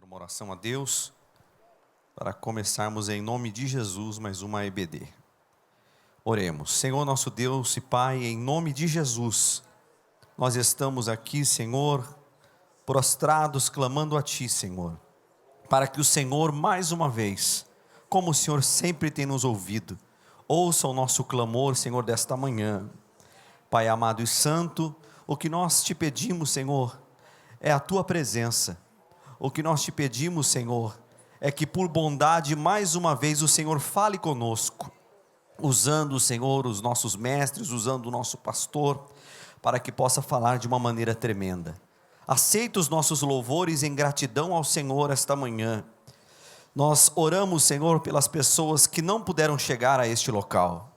Uma oração a Deus para começarmos em nome de Jesus mais uma EBD. Oremos. Senhor nosso Deus e Pai, em nome de Jesus, nós estamos aqui, Senhor, prostrados, clamando a Ti, Senhor, para que o Senhor mais uma vez, como o Senhor sempre tem nos ouvido, ouça o nosso clamor, Senhor, desta manhã. Pai amado e santo, o que nós te pedimos, Senhor, é a Tua presença. O que nós te pedimos, Senhor, é que por bondade, mais uma vez, o Senhor fale conosco, usando, Senhor, os nossos mestres, usando o nosso pastor, para que possa falar de uma maneira tremenda. Aceita os nossos louvores em gratidão ao Senhor esta manhã. Nós oramos, Senhor, pelas pessoas que não puderam chegar a este local.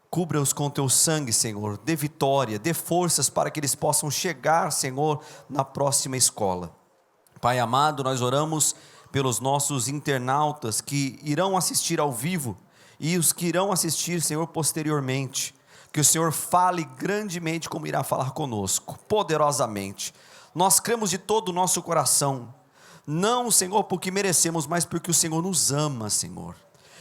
Cubra-os com teu sangue, Senhor, dê vitória, dê forças para que eles possam chegar, Senhor, na próxima escola. Pai amado, nós oramos pelos nossos internautas que irão assistir ao vivo e os que irão assistir, Senhor, posteriormente. Que o Senhor fale grandemente como irá falar conosco, poderosamente. Nós cremos de todo o nosso coração, não, Senhor, porque merecemos, mas porque o Senhor nos ama, Senhor.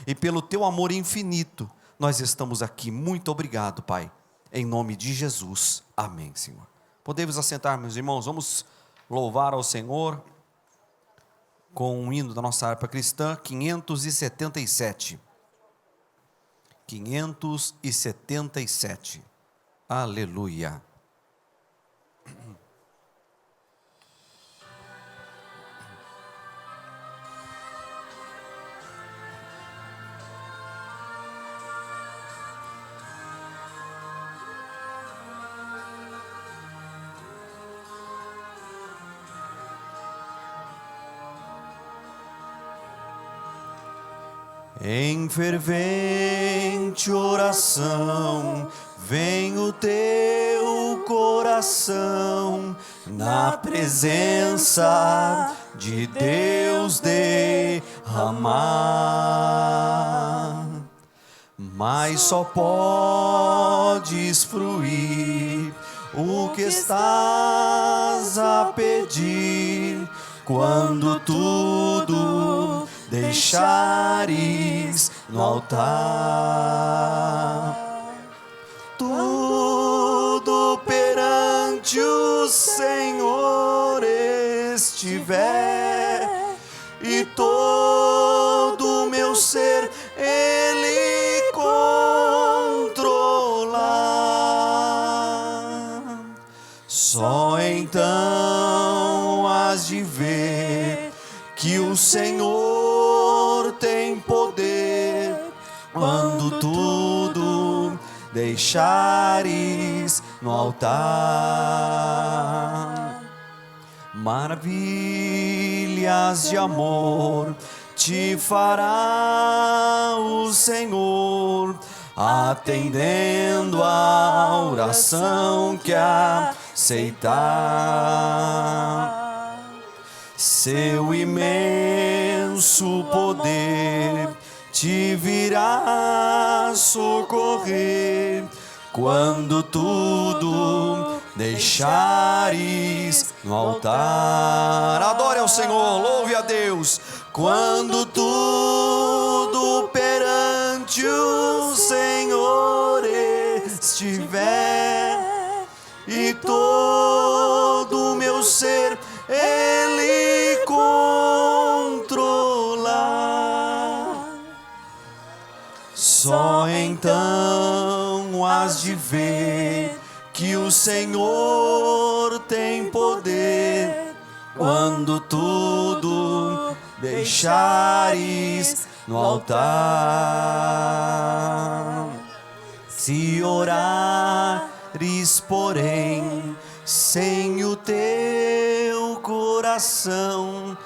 E pelo teu amor infinito, nós estamos aqui. Muito obrigado, Pai. Em nome de Jesus. Amém, Senhor. Podemos assentar, meus irmãos. Vamos louvar ao Senhor com um hino da nossa harpa cristã, 577. 577. Aleluia. Em fervente oração, vem o teu coração, na presença de Deus derramar. Mas só podes fruir o que estás a pedir, quando tudo deixares no altar. Tudo perante o Senhor estiver, e todo o meu ser Ele controlar. Só então has de ver que o Senhor tem poder, quando tudo deixares no altar. Maravilhas de amor te fará o Senhor, atendendo a oração que aceitar. Seu imenso poder te virá socorrer, quando tudo deixares no altar. Adore ao Senhor, louve a Deus. Quando tudo perante o Senhor estiver, e todo o meu ser Ele controlar. Só então has de ver que o Senhor tem poder, quando tudo deixares no altar. Se orares, porém, sem o teu coração,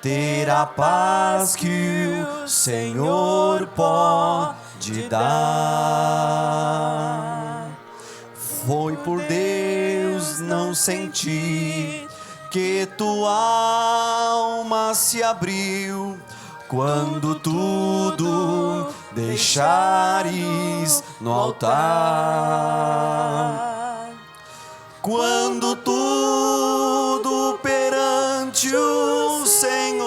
terá paz que o Senhor pode dar. Foi por Deus não sentir que tua alma se abriu, quando tudo deixares no altar. Quando tudo perante o Senhor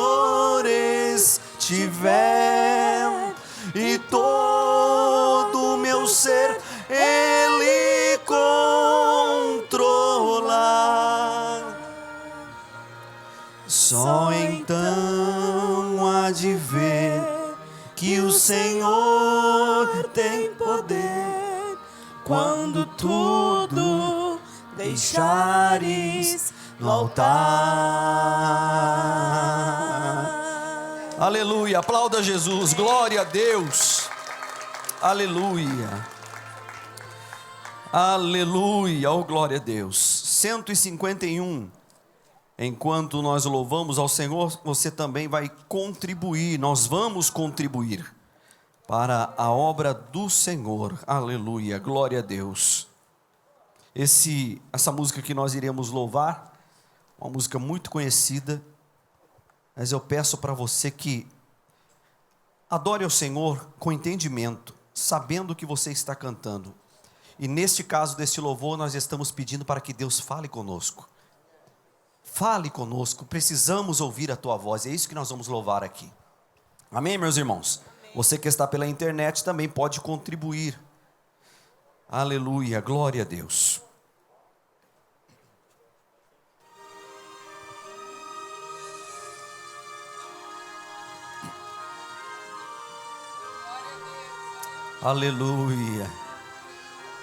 Só então há de ver que o Senhor tem poder, quando tudo deixares no altar. Aleluia, aplauda Jesus, glória a Deus, aleluia, aleluia, oh glória a Deus. 151. Enquanto nós louvamos ao Senhor, você também vai contribuir, nós vamos contribuir para a obra do Senhor, aleluia, glória a Deus. Essa música que nós iremos louvar, uma música muito conhecida, mas eu peço para você que adore ao Senhor com entendimento, sabendo o que você está cantando. E neste caso deste louvor, nós estamos pedindo para que Deus fale conosco. Fale conosco, precisamos ouvir a tua voz, é isso que nós vamos louvar aqui. Amém, meus irmãos? Amém. Você que está pela internet também pode contribuir. Aleluia, glória a Deus. Aleluia.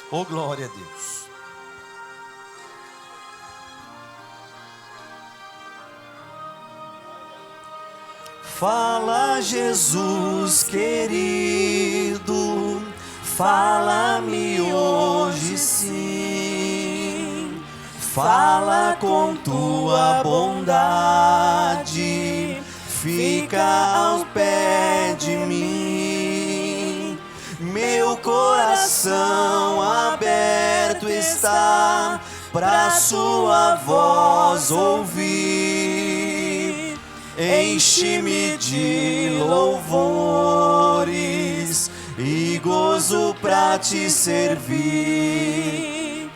Oh, glória a Deus. Fala, Jesus querido, fala-me hoje sim. Fala com tua bondade, fica ao pé de mim. Meu coração aberto está pra sua voz ouvir. Enche-me de louvores e gozo pra te servir.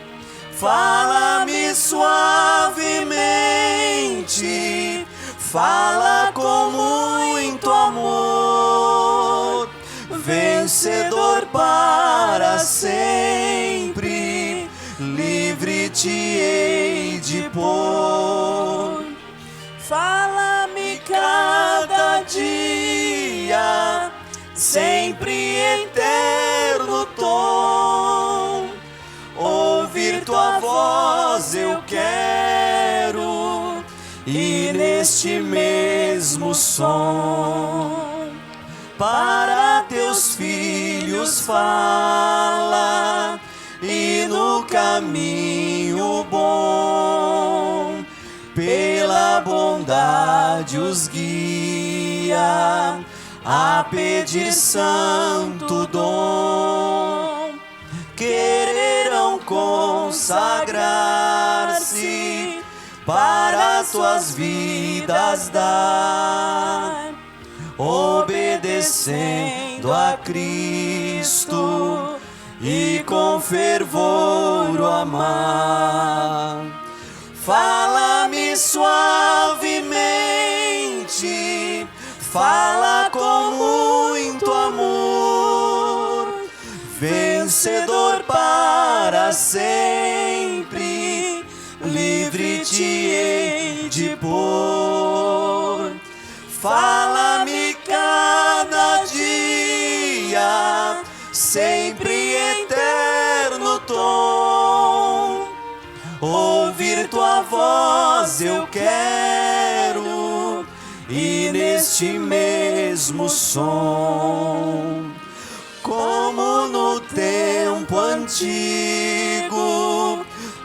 Fala-me suavemente, fala com muito amor. Vencedor para sempre, livre te hei de pôr. Fala-me cada dia, sempre eterno tom. Ouvir tua voz eu quero, e neste mesmo som, para teus filhos fala, e no caminho bom, pela bondade os guia a pedir santo dom. Quererão consagrar-se para as tuas vidas dar, obedecendo a Cristo e com fervor o amar. Fala-me suavemente, fala com muito amor. Vencedor para sempre, livre te hei de pôr. Fala-me cada dia, sempre eterno tom. Ouvir tua voz eu quero, e neste mesmo som, como no tempo antigo,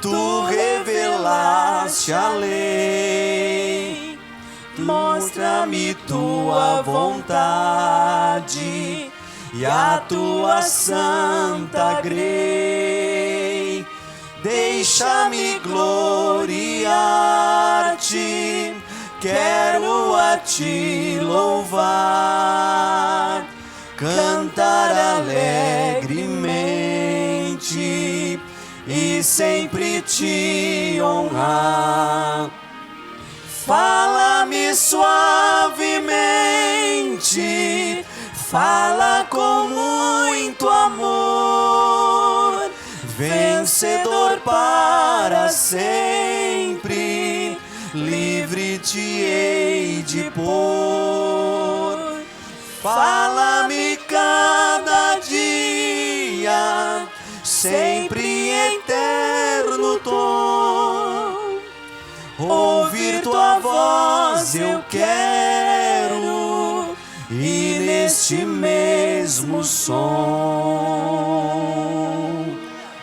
tu revelaste a lei. Mostra-me tua vontade e a tua santa grei. Deixa-me gloriar-te, quero a ti louvar, cantar alegremente e sempre te honrar. Fala-me suavemente, fala com muito amor. Vencedor para sempre, livre te hei de pôr. Fala-me cada dia, sempre eterno tom. Ouvir tua voz eu quero, e neste mesmo som.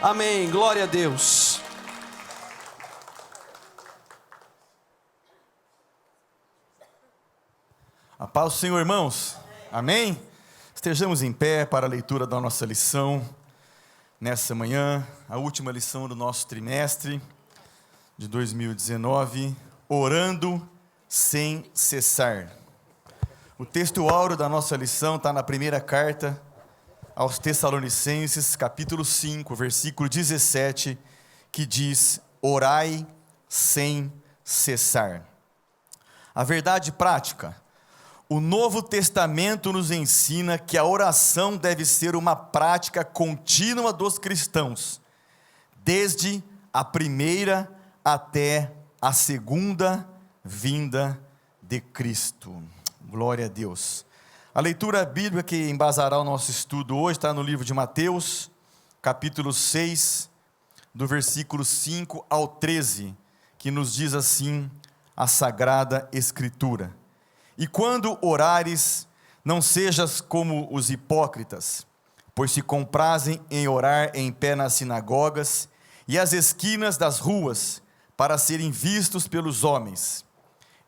Amém, glória a Deus. A paz do Senhor, irmãos. Amém? Estejamos em pé para a leitura da nossa lição nessa manhã, a última lição do nosso trimestre de 2019, orando sem cessar. O texto áureo da nossa lição está na primeira carta aos Tessalonicenses, capítulo 5, versículo 17, que diz: orai sem cessar. A verdade prática: o Novo Testamento nos ensina que a oração deve ser uma prática contínua dos cristãos, desde a primeira até a segunda vinda de Cristo. Glória a Deus. A leitura bíblica que embasará o nosso estudo hoje está no livro de Mateus, capítulo 6, do versículo 5 ao 13, que nos diz assim a Sagrada Escritura: e quando orares, não sejas como os hipócritas, pois se comprazem em orar em pé nas sinagogas e às esquinas das ruas, para serem vistos pelos homens.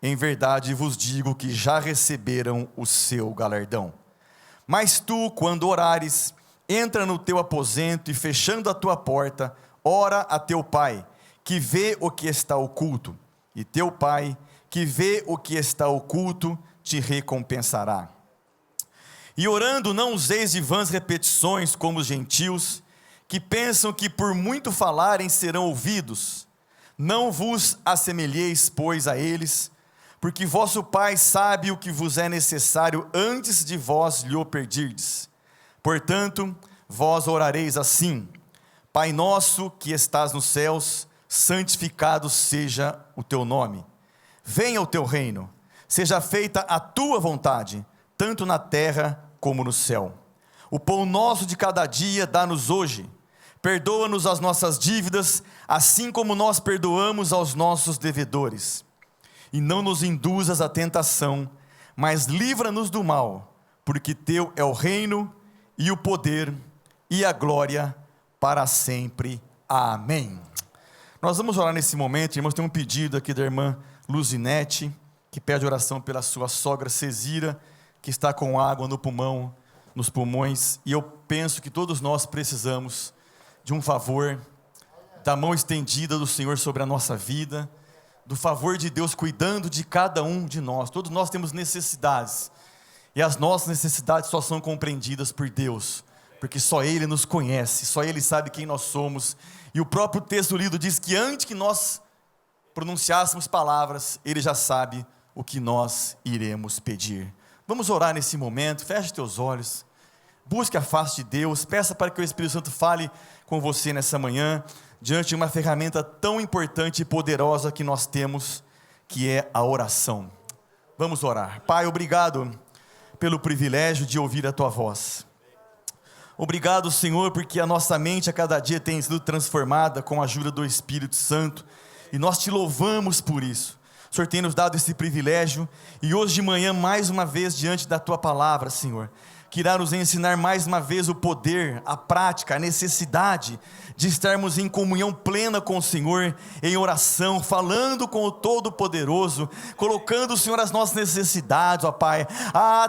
Em verdade vos digo que já receberam o seu galardão. Mas tu, quando orares, entra no teu aposento e, fechando a tua porta, ora a teu Pai, que vê o que está oculto, e teu Pai, que vê o que está oculto, te recompensará. E orando, não useis de vãs repetições como os gentios, que pensam que por muito falarem serão ouvidos. Não vos assemelheis, pois, a eles, porque vosso Pai sabe o que vos é necessário antes de vós lhe o pedirdes. Portanto, vós orareis assim: Pai nosso que estás nos céus, santificado seja o teu nome. Venha o teu reino, seja feita a tua vontade, tanto na terra como no céu. O pão nosso de cada dia dá-nos hoje. Perdoa-nos as nossas dívidas, assim como nós perdoamos aos nossos devedores. E não nos induzas à tentação, mas livra-nos do mal, porque teu é o reino, e o poder, e a glória, para sempre. Amém. Nós vamos orar nesse momento, irmãos. Tem um pedido aqui da irmã Luzinete, que pede oração pela sua sogra Cezira, que está com água no pulmão, nos pulmões, e eu penso que todos nós precisamos de um favor, da mão estendida do Senhor sobre a nossa vida, do favor de Deus cuidando de cada um de nós. Todos nós temos necessidades, e as nossas necessidades só são compreendidas por Deus, porque só Ele nos conhece, só Ele sabe quem nós somos, e o próprio texto lido diz que antes que nós pronunciássemos palavras, Ele já sabe o que nós iremos pedir. Vamos orar nesse momento. Feche teus olhos, busque a face de Deus, peça para que o Espírito Santo fale com você nessa manhã, diante de uma ferramenta tão importante e poderosa que nós temos, que é a oração. Vamos orar. Pai, obrigado pelo privilégio de ouvir a tua voz. Obrigado, Senhor, porque a nossa mente a cada dia tem sido transformada com a ajuda do Espírito Santo, e nós te louvamos por isso. O Senhor tem nos dado esse privilégio, e hoje de manhã, mais uma vez, diante da tua palavra, Senhor, que irá nos ensinar mais uma vez o poder, a prática, a necessidade de estarmos em comunhão plena com o Senhor, em oração, falando com o Todo-Poderoso, colocando, Senhor, as nossas necessidades, ó Pai.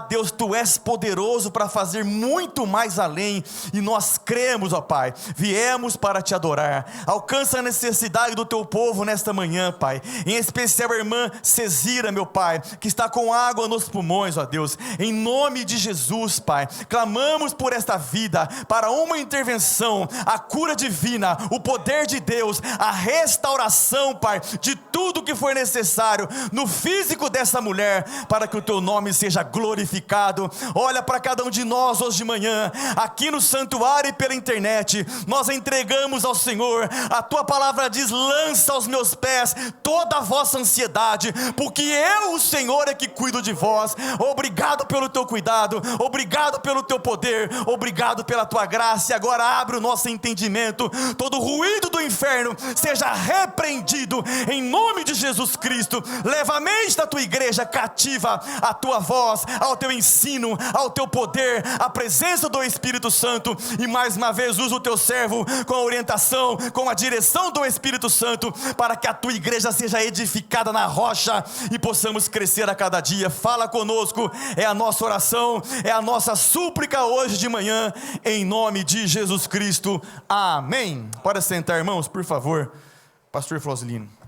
Deus, Tu és poderoso para fazer muito mais além, e nós cremos, ó Pai, viemos para Te adorar. Alcança a necessidade do Teu povo nesta manhã, Pai, em especial a irmã Cezira, meu Pai, que está com água nos pulmões, ó Deus, em nome de Jesus, Pai, clamamos por esta vida, para uma intervenção, a cura divina, o poder de Deus, a restauração, Pai, de tudo que for necessário, no físico dessa mulher, para que o Teu nome seja glorificado. Olha para cada um de nós hoje de manhã, aqui no santuário e pela internet, nós entregamos ao Senhor. A tua palavra diz: lança aos meus pés toda a vossa ansiedade, porque eu, o Senhor, é que cuido de vós. Obrigado pelo teu cuidado, obrigado pelo teu poder, obrigado pela tua graça. E agora abre o nosso entendimento, todo ruído do inferno seja repreendido em nome de Jesus Cristo. Leva a mente da tua igreja cativa à tua voz, ao teu ensino, ao teu poder, à presença do Espírito Santo. E mais uma vez usa o teu servo com a orientação, com a direção do Espírito Santo, para que a tua igreja seja edificada na rocha e possamos crescer a cada dia. Fala conosco, é a nossa oração, é a nossa súplica hoje de manhã, em nome de Jesus Cristo, amém. Pode sentar, irmãos, por favor. Pastor Flosilino.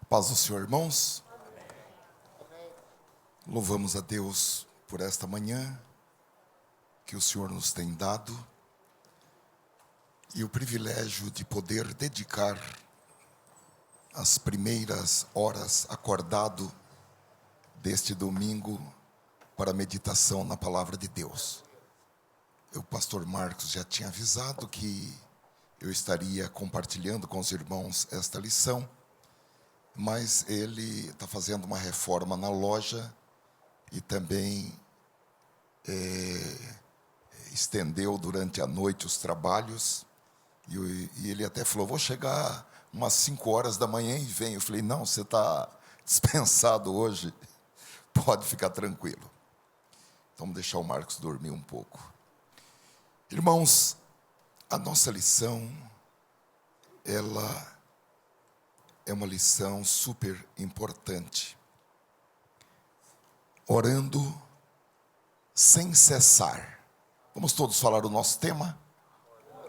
Paz do Senhor, irmãos. Louvamos a Deus por esta manhã que o Senhor nos tem dado e o privilégio de poder dedicar as primeiras horas acordado deste domingo para a meditação na palavra de Deus. O pastor Marcos já tinha avisado que eu estaria compartilhando com os irmãos esta lição, mas ele está fazendo uma reforma na loja e também estendeu durante a noite os trabalhos, e ele até falou: vou chegar umas 5 horas da manhã e venho. Eu falei: não, você está dispensado hoje, pode ficar tranquilo. Vamos deixar o Marcos dormir um pouco. Irmãos, a nossa lição, ela é uma lição super importante. Orando sem cessar. Vamos todos falar o nosso tema?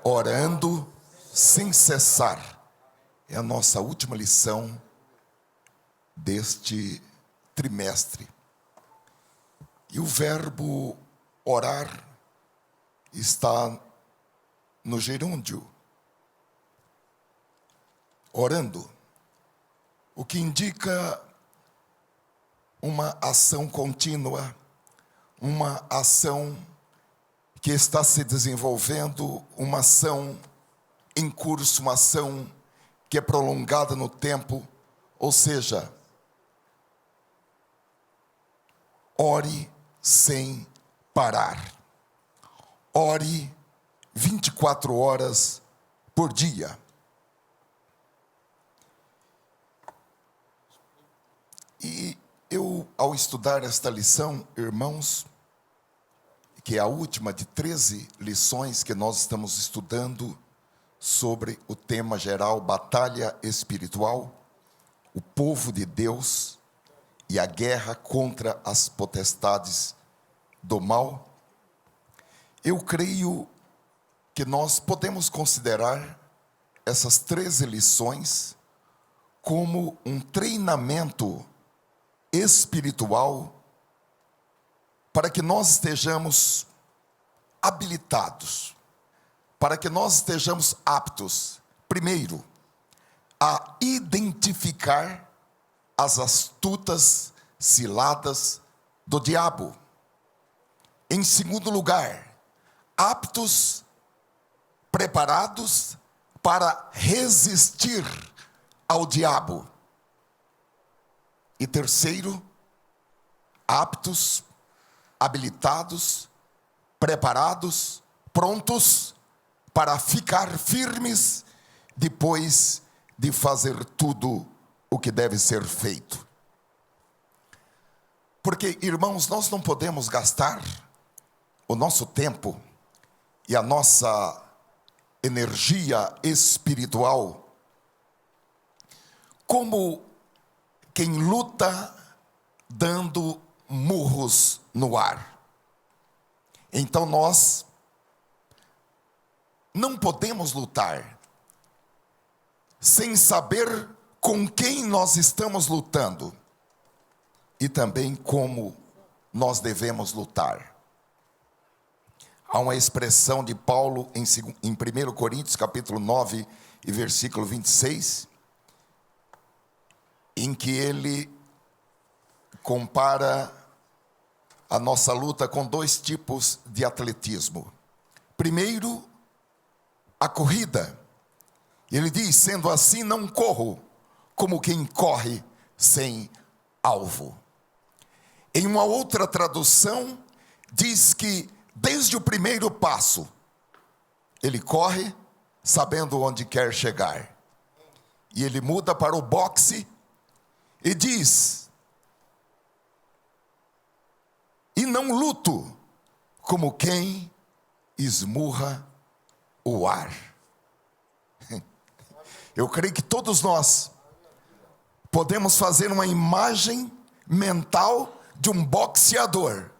Orando sem cessar. É a nossa última lição deste trimestre. E o verbo orar está no gerúndio. Orando. O que indica uma ação contínua, uma ação que está se desenvolvendo, uma ação em curso, uma ação que é prolongada no tempo. Ou seja, ore sem parar. Ore 24 horas por dia. E eu, ao estudar esta lição, irmãos, que é a última de 13 lições que nós estamos estudando sobre o tema geral, batalha espiritual, o povo de Deus e a guerra contra as potestades do mal, eu creio que nós podemos considerar essas 13 lições como um treinamento espiritual para que nós estejamos habilitados, para que nós estejamos aptos, primeiro, a identificar as astutas ciladas do diabo. Em segundo lugar, aptos, preparados para resistir ao diabo. E terceiro, aptos, habilitados, preparados, prontos para ficar firmes depois de fazer tudo o que deve ser feito. Porque, irmãos, nós não podemos gastar o nosso tempo e a nossa energia espiritual como quem luta dando murros no ar. Então nós não podemos lutar sem saber com quem nós estamos lutando e também como nós devemos lutar. Há uma expressão de Paulo em 1 Coríntios capítulo 9 e versículo 26, em que ele compara a nossa luta com dois tipos de atletismo. Primeiro, a corrida. Ele diz: sendo assim, não corro como quem corre sem alvo. Em uma outra tradução, diz que desde o primeiro passo, ele corre sabendo onde quer chegar. E ele muda para o boxe e diz: e não luto como quem esmurra o ar. Eu creio que todos nós podemos fazer uma imagem mental de um boxeador.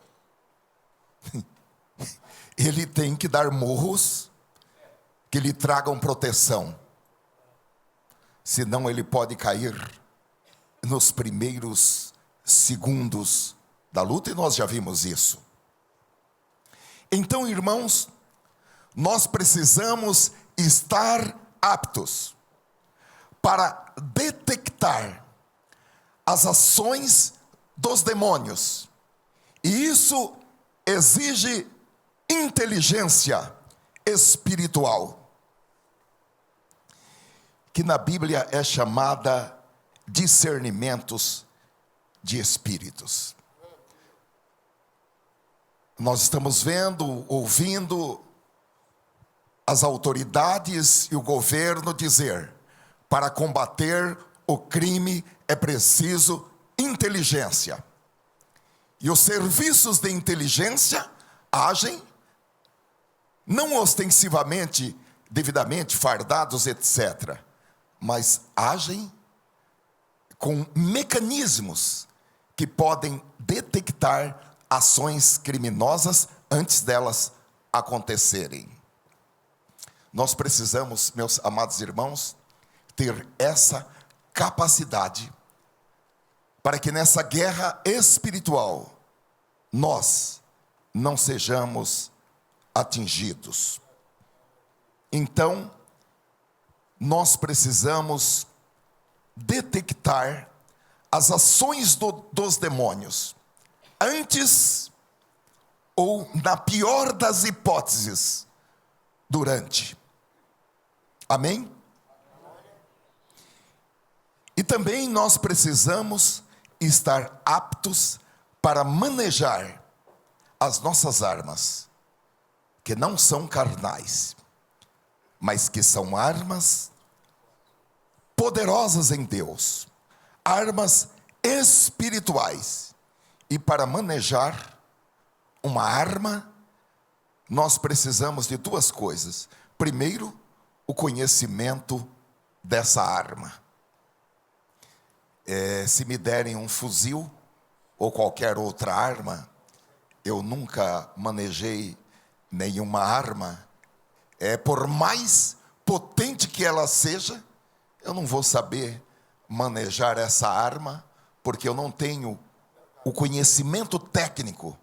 Ele tem que dar murros que lhe tragam proteção, senão ele pode cair nos primeiros segundos da luta, e nós já vimos isso. Então, irmãos, nós precisamos estar aptos para detectar as ações dos demônios, e isso exige inteligência espiritual, que na Bíblia é chamada discernimentos de espíritos. Nós estamos vendo, ouvindo as autoridades e o governo dizer: para combater o crime é preciso inteligência. E os serviços de inteligência agem não ostensivamente, devidamente fardados, etc., mas agem com mecanismos que podem detectar ações criminosas antes delas acontecerem. Nós precisamos, meus amados irmãos, ter essa capacidade para que nessa guerra espiritual nós não sejamos atingidos. Então, nós precisamos detectar as ações dos demônios antes, ou na pior das hipóteses, durante. Amém? E também nós precisamos estar aptos para manejar as nossas armas, que não são carnais, mas que são armas poderosas em Deus, armas espirituais. E para manejar uma arma, nós precisamos de duas coisas. Primeiro, o conhecimento dessa arma. Se me derem um fuzil ou qualquer outra arma, eu nunca manejei nenhuma arma. Por mais potente que ela seja, eu não vou saber manejar essa arma, porque eu não tenho o conhecimento técnico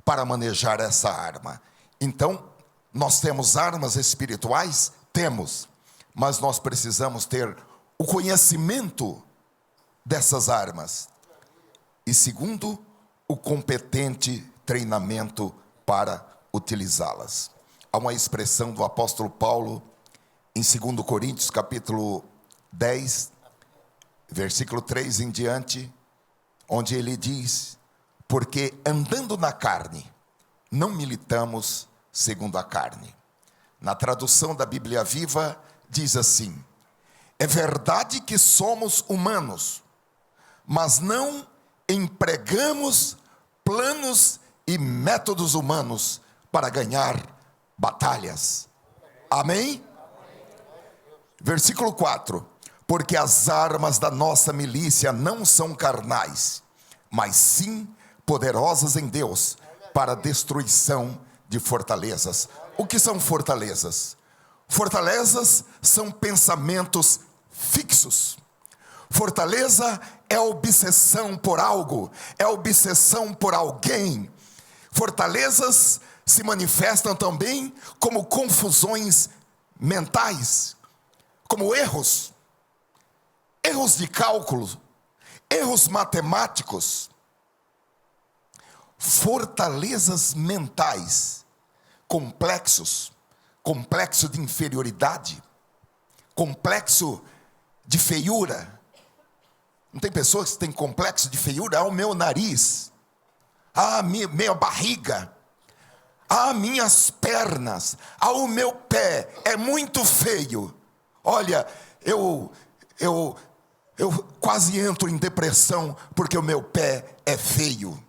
para manejar essa arma. Então, nós temos armas espirituais? Temos, mas nós precisamos ter o conhecimento dessas armas. E segundo, o competente treinamento para utilizá-las. Há uma expressão do apóstolo Paulo em 2 Coríntios capítulo 10, versículo 3 em diante, onde ele diz: porque andando na carne, não militamos segundo a carne. Na tradução da Bíblia Viva, diz assim: é verdade que somos humanos, mas não empregamos planos e métodos humanos para ganhar batalhas. Amém? Versículo 4: porque as armas da nossa milícia não são carnais, mas sim poderosas em Deus para a destruição de fortalezas. O que são fortalezas? Fortalezas são pensamentos fixos. Fortaleza é obsessão por algo, é obsessão por alguém. Fortalezas se manifestam também como confusões mentais, como erros de cálculo, erros matemáticos. Fortalezas mentais, complexo de inferioridade, complexo de feiura. Não tem pessoas que têm complexo de feiura? O meu nariz, minha barriga, minhas pernas, o meu pé é muito feio. Olha, eu quase entro em depressão porque o meu pé é feio.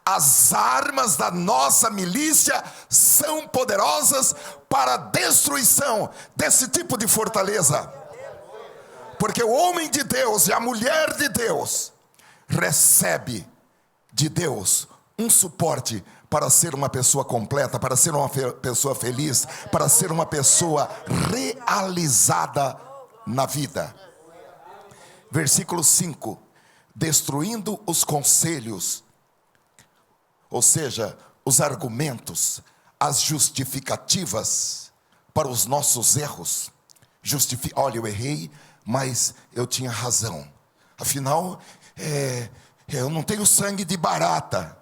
As armas da nossa milícia são poderosas para a destruição desse tipo de fortaleza. Porque o homem de Deus e a mulher de Deus recebe de Deus um suporte para ser uma pessoa completa, para ser uma pessoa feliz, para ser uma pessoa realizada na vida. Versículo 5: destruindo os conselhos, ou seja, os argumentos, as justificativas para os nossos erros. Olha, eu errei, mas eu tinha razão. Afinal, eu não tenho sangue de barata.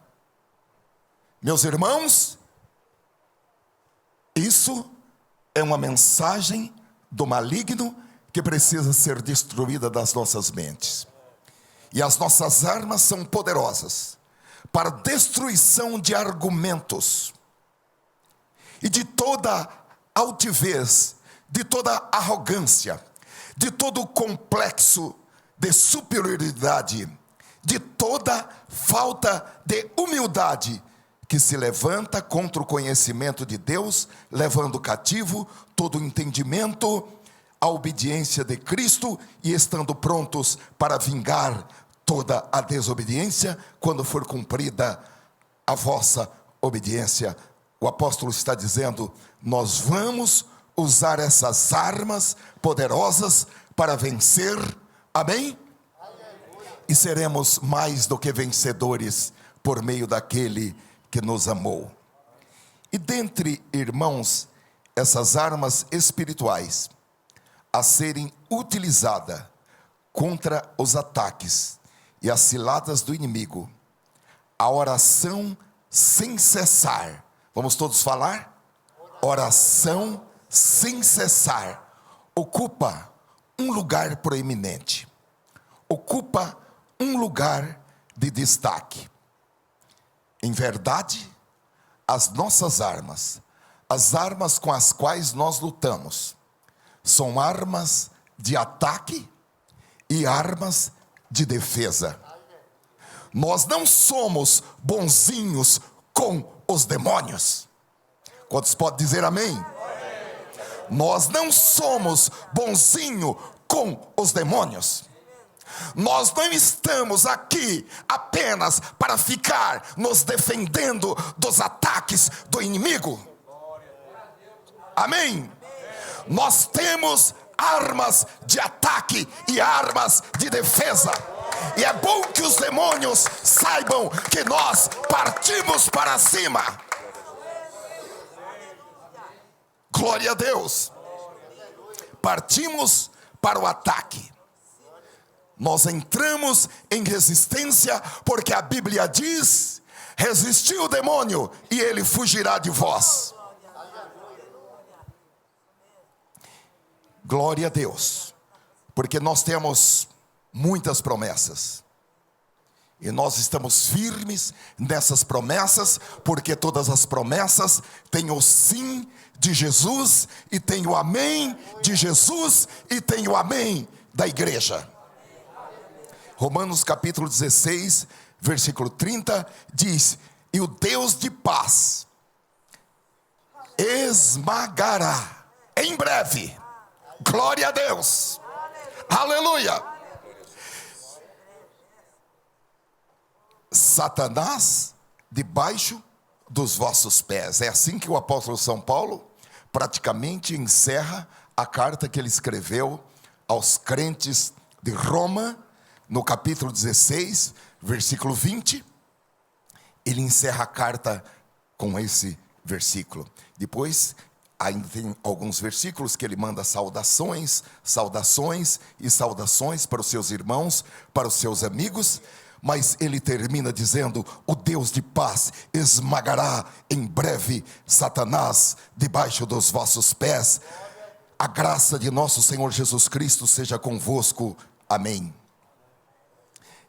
Meus irmãos, isso é uma mensagem do maligno que precisa ser destruída das nossas mentes. E as nossas armas são poderosas para destruição de argumentos e de toda altivez, de toda arrogância, de todo complexo de superioridade, de toda falta de humildade que se levanta contra o conhecimento de Deus, levando cativo todo o entendimento à obediência de Cristo e estando prontos para vingar toda a desobediência quando for cumprida a vossa obediência. O apóstolo está dizendo: nós vamos usar essas armas poderosas para vencer, amém? E seremos mais do que vencedores por meio daquele que nos amou. E dentre, irmãos, essas armas espirituais a serem utilizadas contra os ataques e as ciladas do inimigo, a oração sem cessar. Vamos todos falar? Oração sem cessar ocupa um lugar proeminente, ocupa um lugar de destaque. Em verdade, as nossas armas, as armas com as quais nós lutamos, são armas de ataque e armas de defesa. Nós não somos bonzinhos com os demônios. Quantos podem dizer amém? Nós não somos bonzinho com os demônios. Nós não estamos aqui apenas para ficar nos defendendo dos ataques do inimigo. Amém? Nós temos armas de ataque e armas de defesa. E é bom que os demônios saibam que nós partimos para cima. Glória a Deus. Partimos para o ataque. Nós entramos em resistência, porque a Bíblia diz: resistir o demônio e ele fugirá de vós. Glória a Deus, porque nós temos muitas promessas, e nós estamos firmes nessas promessas, porque todas as promessas têm o sim de Jesus, e tem o amém de Jesus, e tem o amém da igreja. Romanos capítulo 16, versículo 30, diz: e o Deus de paz esmagará em breve. Glória a Deus. Aleluia. Satanás debaixo dos vossos pés. É assim que o apóstolo São Paulo praticamente encerra a carta que ele escreveu aos crentes de Roma, no capítulo 16, versículo 20. Ele encerra a carta com esse versículo. Depois, ainda tem alguns versículos que ele manda saudações, saudações e saudações para os seus irmãos, para os seus amigos. Mas ele termina dizendo: o Deus de paz esmagará em breve Satanás debaixo dos vossos pés. A graça de nosso Senhor Jesus Cristo seja convosco. Amém.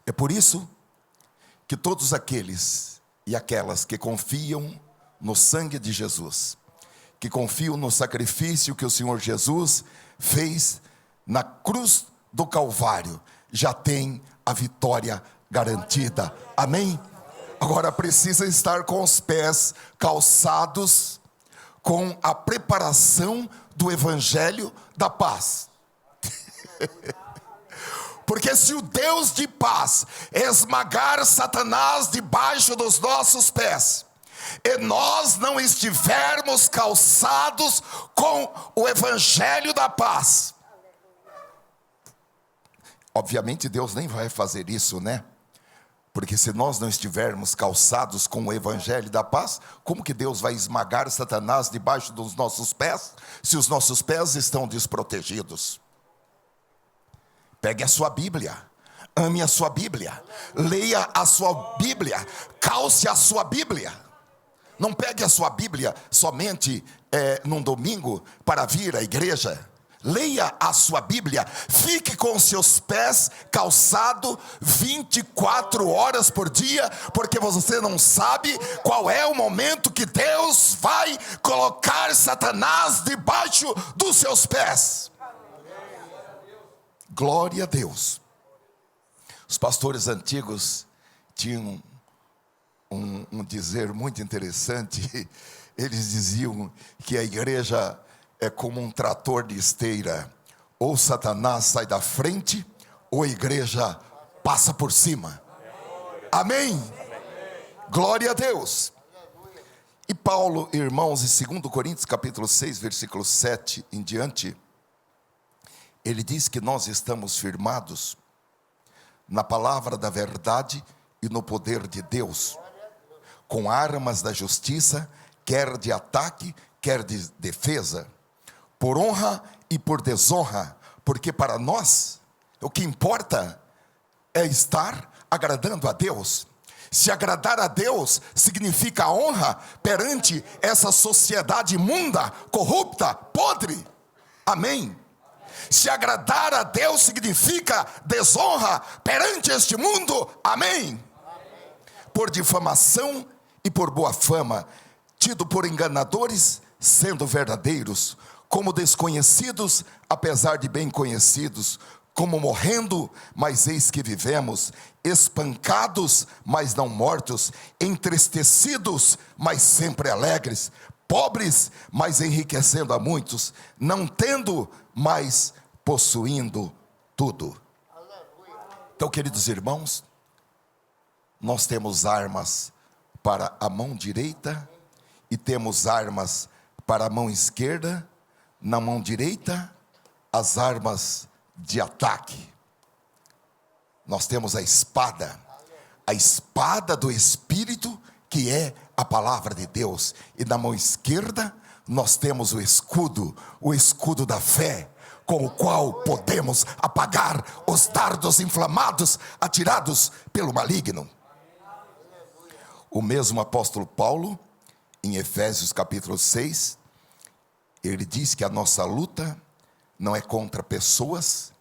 É por isso que todos aqueles e aquelas que confiam no sangue de Jesus, que confiam no sacrifício que o Senhor Jesus fez na cruz do Calvário, já tem a vitória garantida. Amém? Agora precisa estar com os pés calçados com a preparação do evangelho da paz. Porque se o Deus de paz esmagar Satanás debaixo dos nossos pés, e nós não estivermos calçados com o evangelho da paz, obviamente Deus nem vai fazer isso, né? Porque se nós não estivermos calçados com o evangelho da paz, como que Deus vai esmagar Satanás debaixo dos nossos pés, se os nossos pés estão desprotegidos? Pegue a sua Bíblia, ame a sua Bíblia, leia a sua Bíblia, calce a sua Bíblia. Não pegue a sua Bíblia somente num domingo para vir à igreja. Leia a sua Bíblia, fique com seus pés calçados 24 horas por dia, porque você não sabe qual é o momento que Deus vai colocar Satanás debaixo dos seus pés. Glória a Deus. Os pastores antigos tinham um dizer muito interessante. Eles diziam que a igreja é como um trator de esteira: ou Satanás sai da frente, ou a igreja passa por cima. Amém? Glória a Deus. E Paulo, irmãos, em 2 Coríntios capítulo 6, versículo 7 em diante, ele diz que nós estamos firmados na palavra da verdade e no poder de Deus, com armas da justiça, quer de ataque, quer de defesa, por honra e por desonra, porque para nós o que importa é estar agradando a Deus. Se agradar a Deus significa honra perante essa sociedade imunda, corrupta, podre. Amém? Se agradar a Deus significa desonra perante este mundo. Amém? Por difamação e por boa fama, tido por enganadores, sendo verdadeiros, como desconhecidos, apesar de bem conhecidos, como morrendo, mas eis que vivemos, espancados, mas não mortos, entristecidos, mas sempre alegres, pobres, mas enriquecendo a muitos, não tendo, mas possuindo tudo. Então, queridos irmãos, nós temos armas para a mão direita e temos armas para a mão esquerda. Na mão direita, as armas de ataque. Nós temos a espada do Espírito, que é a palavra de Deus. E na mão esquerda, nós temos o escudo da fé, com o qual podemos apagar os dardos inflamados atirados pelo maligno. O mesmo apóstolo Paulo, em Efésios capítulo 6, ele diz que a nossa luta não é contra pessoas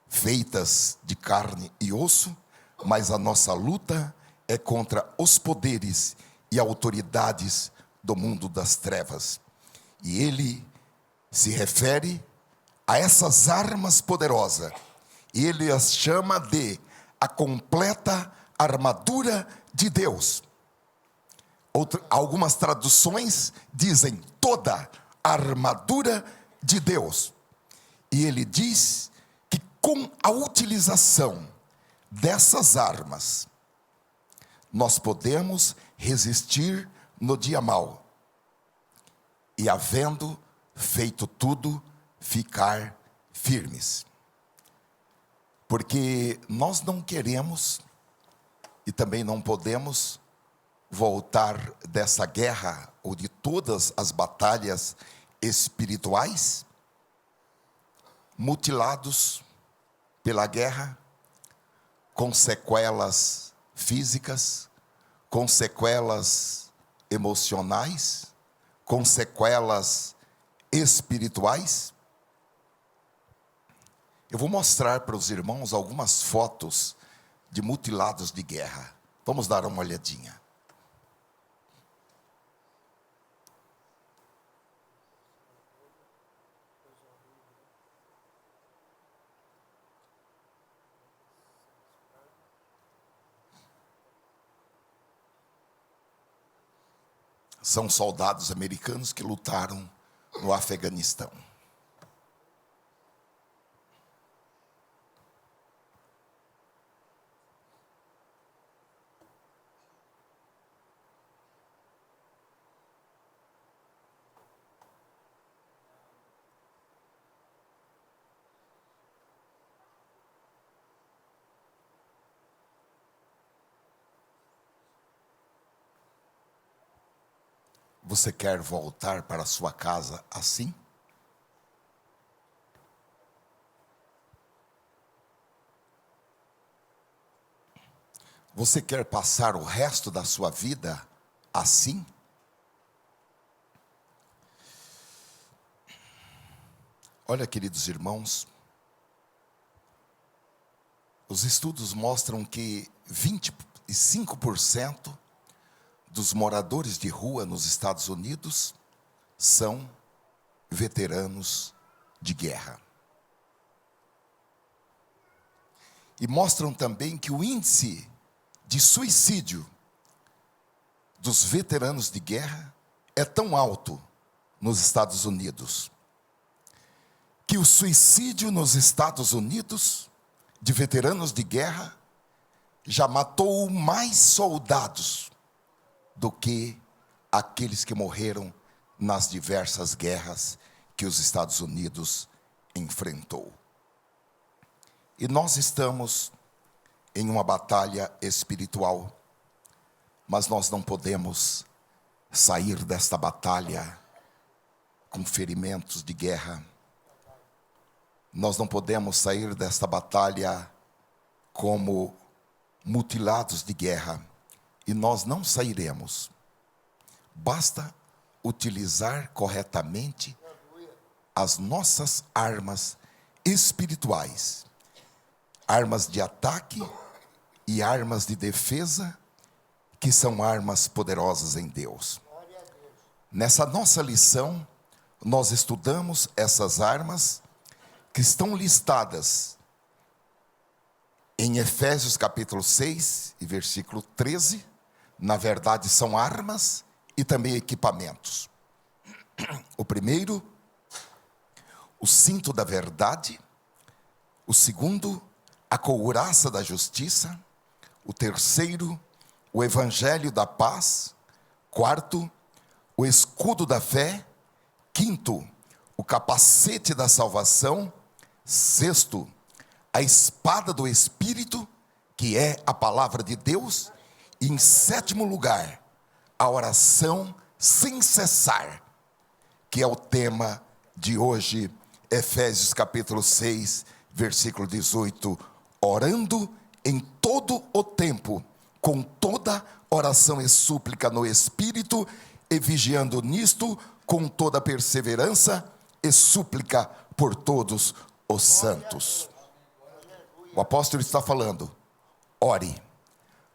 feitas de carne e osso, mas a nossa luta é contra os poderes e autoridades do mundo das trevas. E ele se refere a essas armas poderosas, e ele as chama de a completa armadura de Deus. Algumas traduções dizem toda a armadura de Deus. E ele diz que com a utilização dessas armas, nós podemos resistir no dia mau, e havendo feito tudo, ficar firmes. Porque nós não queremos e também não podemos voltar dessa guerra ou de todas as batalhas espirituais mutilados pela guerra, com sequelas físicas, com sequelas emocionais, com sequelas espirituais. Eu vou mostrar para os irmãos algumas fotos de mutilados de guerra. Vamos dar uma olhadinha. São soldados americanos que lutaram no Afeganistão. Você quer voltar para sua casa assim? Você quer passar o resto da sua vida assim? Olha, queridos irmãos, os estudos mostram que 25% dos moradores de rua nos Estados Unidos são veteranos de guerra. E mostram também que o índice de suicídio dos veteranos de guerra é tão alto nos Estados Unidos, que o suicídio nos Estados Unidos de veteranos de guerra já matou mais soldados do que aqueles que morreram nas diversas guerras que os Estados Unidos enfrentou. E nós estamos em uma batalha espiritual, mas nós não podemos sair desta batalha com ferimentos de guerra. Nós não podemos sair desta batalha como mutilados de guerra. E nós não sairemos. Basta utilizar corretamente as nossas armas espirituais. Armas de ataque e armas de defesa, que são armas poderosas em Deus. Nessa nossa lição, nós estudamos essas armas que estão listadas em Efésios capítulo 6 e versículo 13, na verdade são armas e também equipamentos. O primeiro, o cinto da verdade. O segundo, a couraça da justiça. O terceiro, o evangelho da paz. Quarto, o escudo da fé. Quinto, o capacete da salvação. Sexto, a espada do Espírito, que é a palavra de Deus. E em sétimo lugar, a oração sem cessar, que é o tema de hoje, Efésios capítulo 6, versículo 18. Orando em todo o tempo, com toda oração e súplica no Espírito, e vigiando nisto, com toda perseverança e súplica por todos os santos. O apóstolo está falando, ore,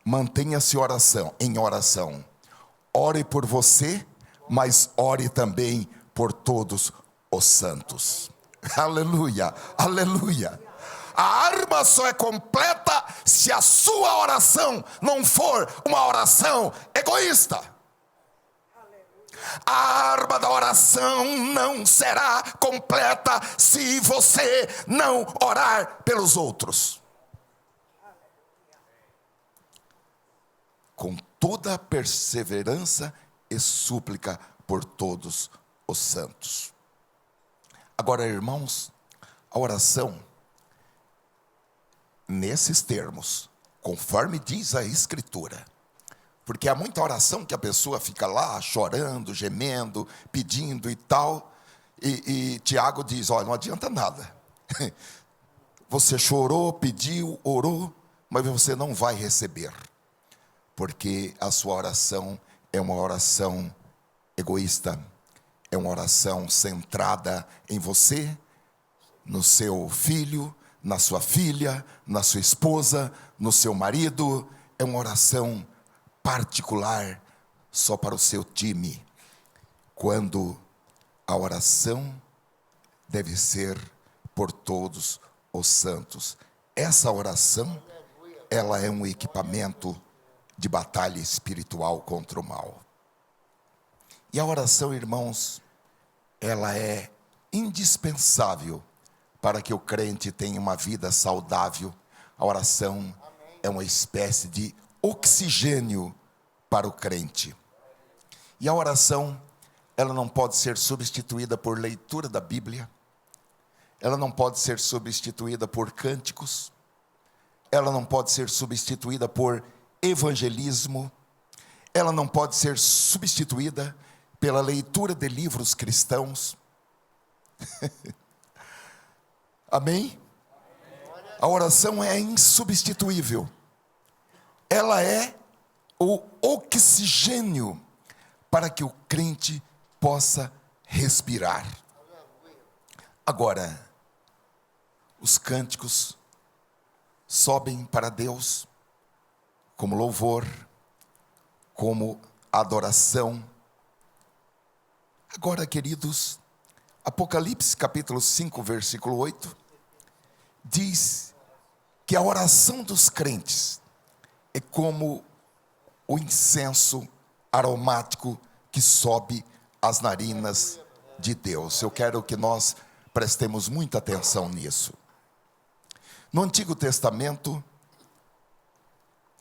mantenha-se em oração. Ore por você, mas ore também por todos os santos. Aleluia, aleluia. A arma só é completa se a sua oração não for uma oração egoísta. A arma da oração não será completa se você não orar pelos outros. com toda perseverança e súplica por todos os santos. Agora, irmãos, a oração, nesses termos, conforme diz a Escritura, porque há muita oração que a pessoa fica lá chorando, gemendo, pedindo e tal, e Tiago diz: olha, não adianta nada. Você chorou, pediu, orou, mas você não vai receber, porque a sua oração é uma oração egoísta, é uma oração centrada em você, no seu filho, na sua filha, na sua esposa, no seu marido. É uma oração particular só para o seu time, quando a oração deve ser por todos os santos. Essa oração, ela é um equipamento de batalha espiritual contra o mal. E a oração, irmãos, ela é indispensável para que o crente tenha uma vida saudável. A oração é uma espécie de oxigênio para o crente. E a oração, ela não pode ser substituída por leitura da Bíblia, ela não pode ser substituída por cânticos, ela não pode ser substituída por evangelismo, ela não pode ser substituída pela leitura de livros cristãos. Amém? A oração é insubstituível. Ela é o oxigênio para que o crente possa respirar. Agora, os cânticos sobem para Deus como louvor, como adoração. Agora, queridos, Apocalipse capítulo 5, versículo 8, diz que a oração dos crentes é como o incenso aromático que sobe às narinas de Deus. Eu quero que nós prestemos muita atenção nisso. No Antigo Testamento,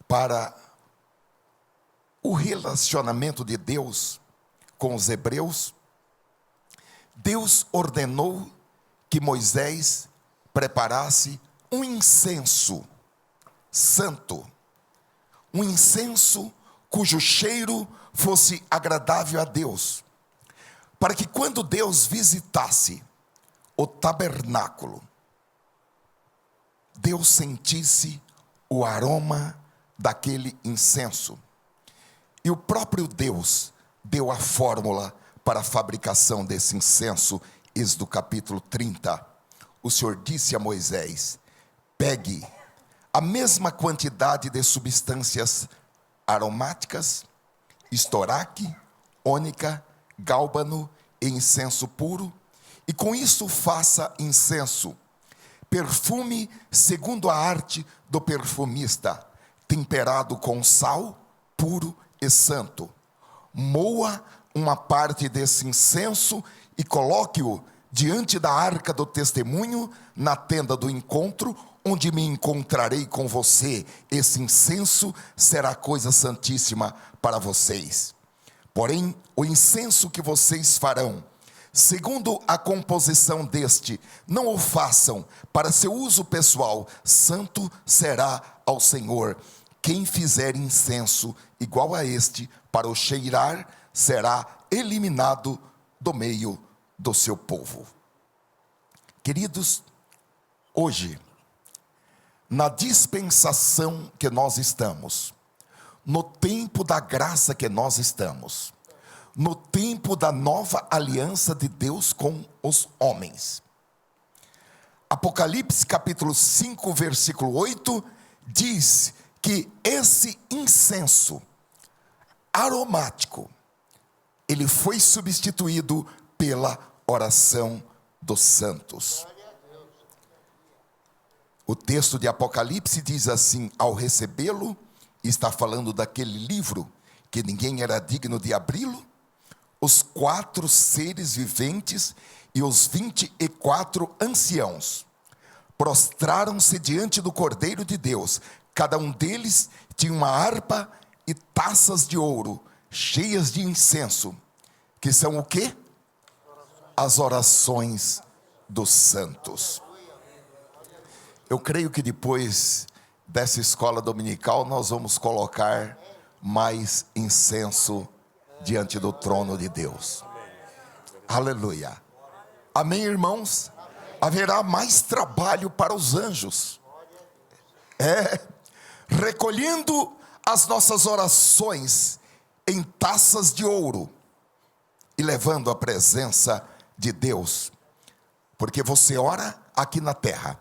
para o relacionamento de Deus com os hebreus, Deus ordenou que Moisés preparasse um incenso santo, um incenso cujo cheiro fosse agradável a Deus, para que quando Deus visitasse o tabernáculo, Deus sentisse o aroma daquele incenso. E o próprio Deus deu a fórmula para a fabricação desse incenso. Êxodo capítulo 30. O Senhor disse a Moisés: pegue a mesma quantidade de substâncias aromáticas, estoraque, ônica, gálbano e incenso puro, e com isso faça incenso, perfume segundo a arte do perfumista, temperado com sal, puro e santo. Moa uma parte desse incenso e coloque-o diante da arca do testemunho, na tenda do encontro, onde me encontrarei com você. Esse incenso será coisa santíssima para vocês. Porém, o incenso que vocês farão, segundo a composição deste, não o façam para seu uso pessoal, santo será ao Senhor. Quem fizer incenso igual a este para o cheirar, será eliminado do meio do seu povo. Queridos, hoje, na dispensação que nós estamos, no tempo da graça que nós estamos, no tempo da nova aliança de Deus com os homens, Apocalipse capítulo 5, versículo 8, diz que esse incenso aromático, ele foi substituído pela oração dos santos. O texto de Apocalipse diz assim: ao recebê-lo, está falando daquele livro que ninguém era digno de abri-lo, os 4 seres viventes e os 24 anciãos prostraram-se diante do Cordeiro de Deus. Cada um deles tinha uma harpa e taças de ouro cheias de incenso, que são o quê? As orações dos santos. Eu creio que depois dessa escola dominical nós vamos colocar mais incenso diante do trono de Deus. Aleluia. Amém, irmãos? Haverá mais trabalho para os anjos. Recolhendo as nossas orações em taças de ouro e levando a presença de Deus. Porque você ora aqui na terra,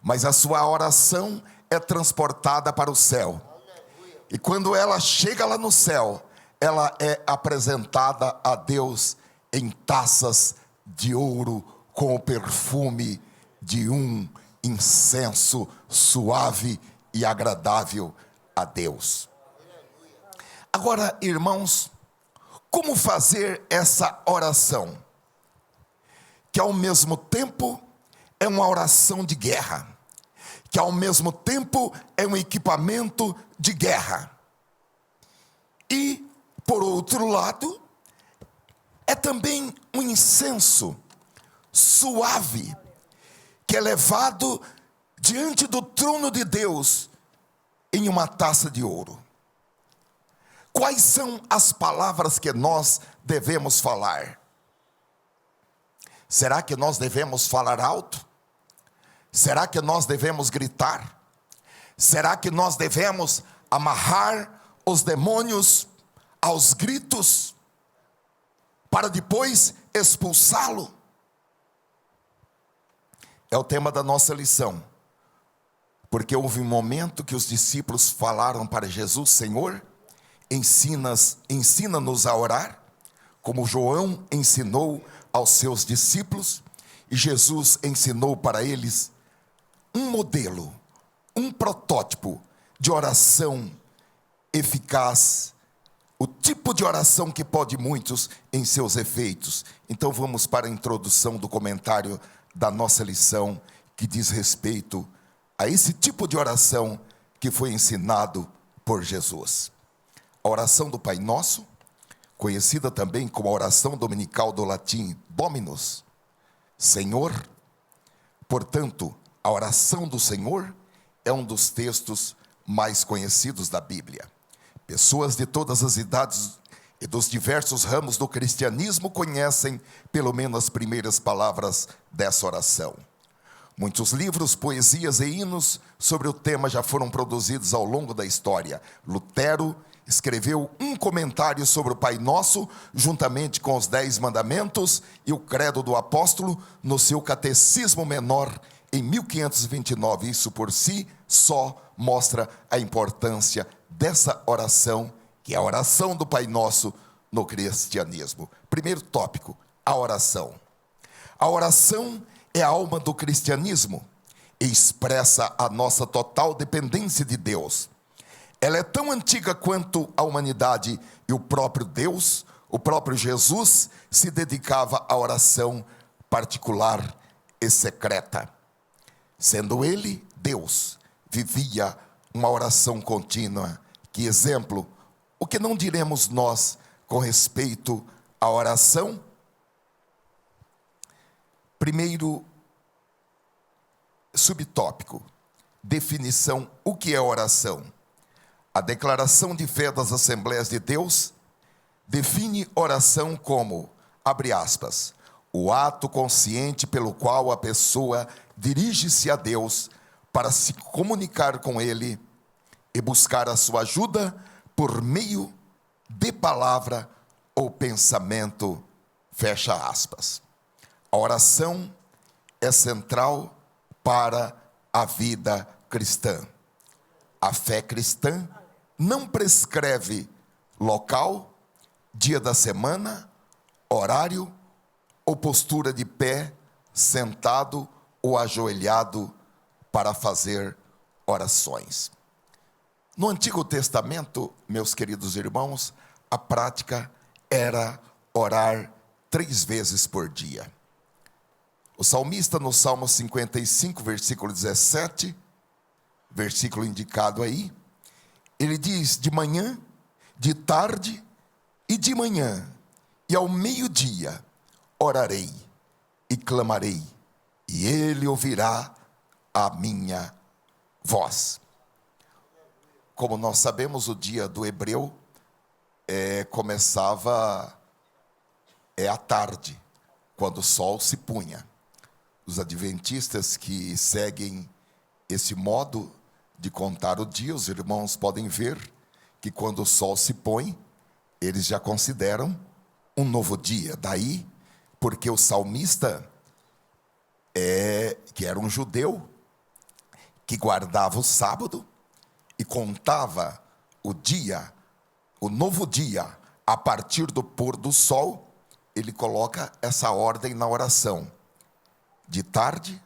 mas a sua oração é transportada para o céu. E quando ela chega lá no céu, ela é apresentada a Deus em taças de ouro com o perfume de um incenso suave e agradável a Deus. Agora, irmãos, como fazer essa oração? Que ao mesmo tempo é uma oração de guerra, que ao mesmo tempo é um equipamento de guerra. E, por outro lado, é também um incenso suave, que é levado diante do trono de Deus em uma taça de ouro. Quais são as palavras que nós devemos falar? Será que nós devemos falar alto? Será que nós devemos gritar? Será que nós devemos amarrar os demônios aos gritos para depois expulsá-lo? É o tema da nossa lição. Porque houve um momento que os discípulos falaram para Jesus: Senhor, ensina-nos a orar, como João ensinou aos seus discípulos. E Jesus ensinou para eles um modelo, um protótipo de oração eficaz, o tipo de oração que pode muitos em seus efeitos. Então vamos para a introdução do comentário da nossa lição, que diz respeito a esse tipo de oração que foi ensinado por Jesus. A oração do Pai Nosso, conhecida também como a oração dominical do latim Dominus, Senhor. Portanto, a oração do Senhor é um dos textos mais conhecidos da Bíblia. Pessoas de todas as idades e dos diversos ramos do cristianismo conhecem pelo menos as primeiras palavras dessa oração. Muitos livros, poesias e hinos sobre o tema já foram produzidos ao longo da história. Lutero escreveu um comentário sobre o Pai Nosso, juntamente com os 10 mandamentos e o credo do apóstolo, no seu Catecismo Menor, em 1529. Isso por si só mostra a importância dessa oração, que é a oração do Pai Nosso no cristianismo. Primeiro tópico, a oração. A oração é a alma do cristianismo e expressa a nossa total dependência de Deus. Ela é tão antiga quanto a humanidade, e o próprio Deus, o próprio Jesus, se dedicava à oração particular e secreta. Sendo ele, Deus, vivia uma oração contínua. Que exemplo, o que não diremos nós com respeito à oração? Primeiro subtópico, definição: o que é oração? A Declaração de Fé das Assembleias de Deus define oração como, abre aspas, o ato consciente pelo qual a pessoa dirige-se a Deus para se comunicar com Ele e buscar a sua ajuda por meio de palavra ou pensamento, fecha aspas. A oração é central para a vida cristã. A fé cristã não prescreve local, dia da semana, horário ou postura de pé, sentado ou ajoelhado para fazer orações. No Antigo Testamento, meus queridos irmãos, a prática era orar 3 vezes por dia. O salmista, no Salmo 55, versículo 17, versículo indicado aí, Ele diz: de manhã, de tarde e de manhã, e ao meio-dia, orarei e clamarei, e Ele ouvirá a minha voz. Como nós sabemos, o dia do hebreu começava à tarde, quando o sol se punha. Os adventistas que seguem esse modo de contar o dia, os irmãos podem ver que quando o sol se põe, eles já consideram um novo dia. Daí, porque o salmista, que era um judeu, que guardava o sábado e contava o dia, o novo dia, a partir do pôr do sol, ele coloca essa ordem na oração: de tarde,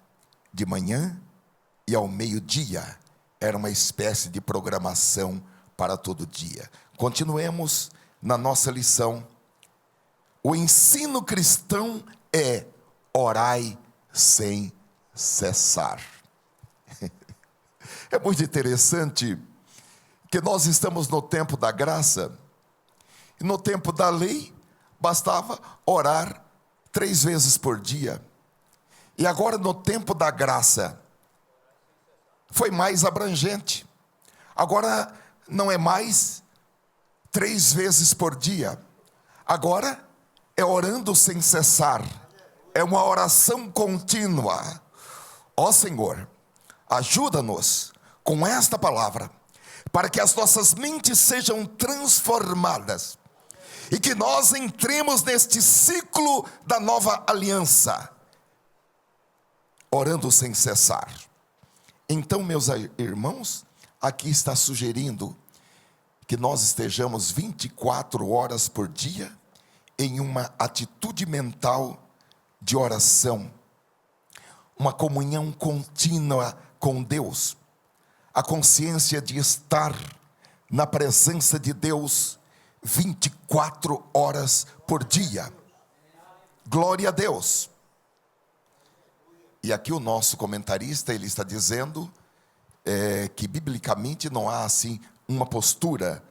de manhã e ao meio-dia. Era uma espécie de programação para todo dia. Continuemos na nossa lição. O ensino cristão é: orai sem cessar. É muito interessante que nós estamos no tempo da graça, e no tempo da lei bastava orar 3 vezes por dia. E agora, no tempo da graça, foi mais abrangente. Agora não é mais 3 vezes por dia. Agora é orando sem cessar. É uma oração contínua. Ó Senhor, ajuda-nos com esta palavra, para que as nossas mentes sejam transformadas e que nós entremos neste ciclo da nova aliança, orando sem cessar. Então, meus irmãos, aqui está sugerindo que nós estejamos 24 horas por dia em uma atitude mental de oração, uma comunhão contínua com Deus, a consciência de estar na presença de Deus 24 horas por dia. Glória a Deus. E aqui o nosso comentarista, ele está dizendo que biblicamente não há assim uma postura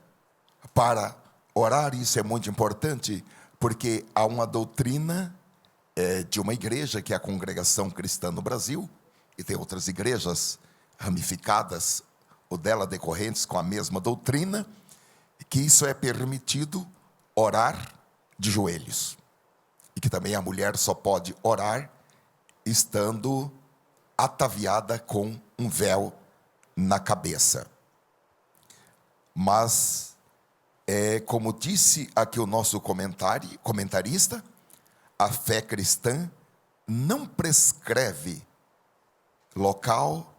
para orar. Isso é muito importante, porque há uma doutrina de uma igreja, que é a Congregação Cristã no Brasil, e tem outras igrejas ramificadas, ou dela decorrentes com a mesma doutrina, que isso é permitido orar de joelhos, e que também a mulher só pode orar estando ataviada com um véu na cabeça. Mas, como disse aqui o nosso comentarista, a fé cristã não prescreve local,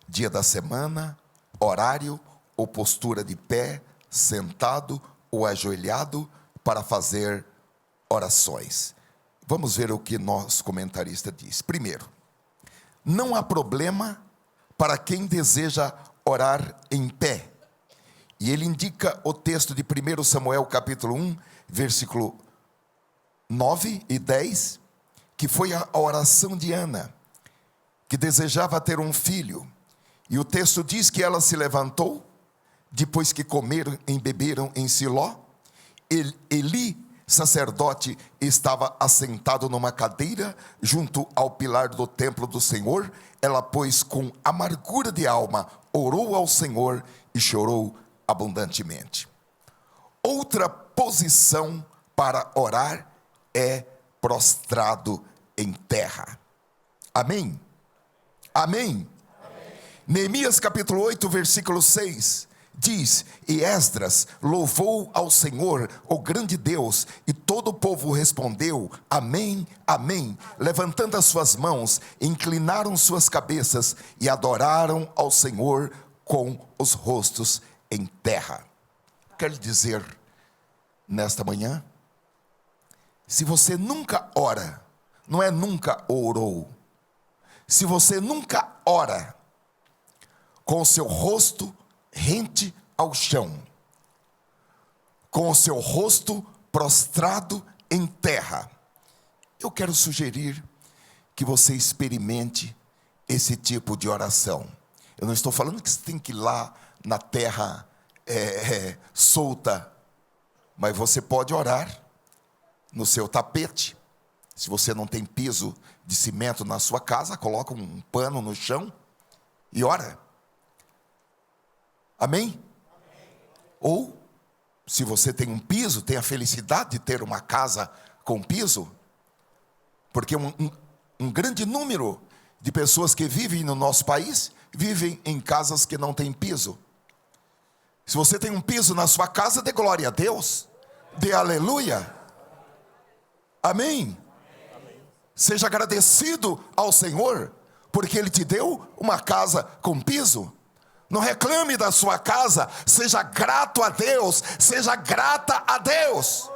dia da semana, horário ou postura de pé, sentado ou ajoelhado para fazer orações. Vamos ver o que nosso comentarista diz. Primeiro, não há problema para quem deseja orar em pé. E ele indica o texto de 1 Samuel capítulo 1, versículo 9 e 10, que foi a oração de Ana, que desejava ter um filho. E o texto diz que ela se levantou, depois que comeram e beberam em Siló. Eli, sacerdote, estava assentado numa cadeira junto ao pilar do templo do Senhor. Ela, pois, com amargura de alma, orou ao Senhor e chorou abundantemente. Outra posição para orar é prostrado em terra. Amém? Amém? Amém. Neemias capítulo 8, versículo 6 diz: e Esdras louvou ao Senhor, o grande Deus, e todo o povo respondeu: amém, amém, levantando as suas mãos, inclinaram suas cabeças e adoraram ao Senhor com os rostos em terra. Quero dizer, nesta manhã, se você nunca ora, não é nunca orou, se você nunca ora com o seu rosto rente ao chão, com o seu rosto prostrado em terra, eu quero sugerir que você experimente esse tipo de oração. Eu não estou falando que você tem que ir lá na terra solta, mas você pode orar no seu tapete. Se você não tem piso de cimento na sua casa, coloca um pano no chão e ora. Amém? Ou, se você tem um piso, tem a felicidade de ter uma casa com piso, porque um grande número de pessoas que vivem no nosso país, vivem em casas que não têm piso. Se você tem um piso na sua casa, dê glória a Deus, dê aleluia. Amém? Seja agradecido ao Senhor, porque Ele te deu uma casa com piso. Não reclame da sua casa, seja grato a Deus, seja grata a Deus.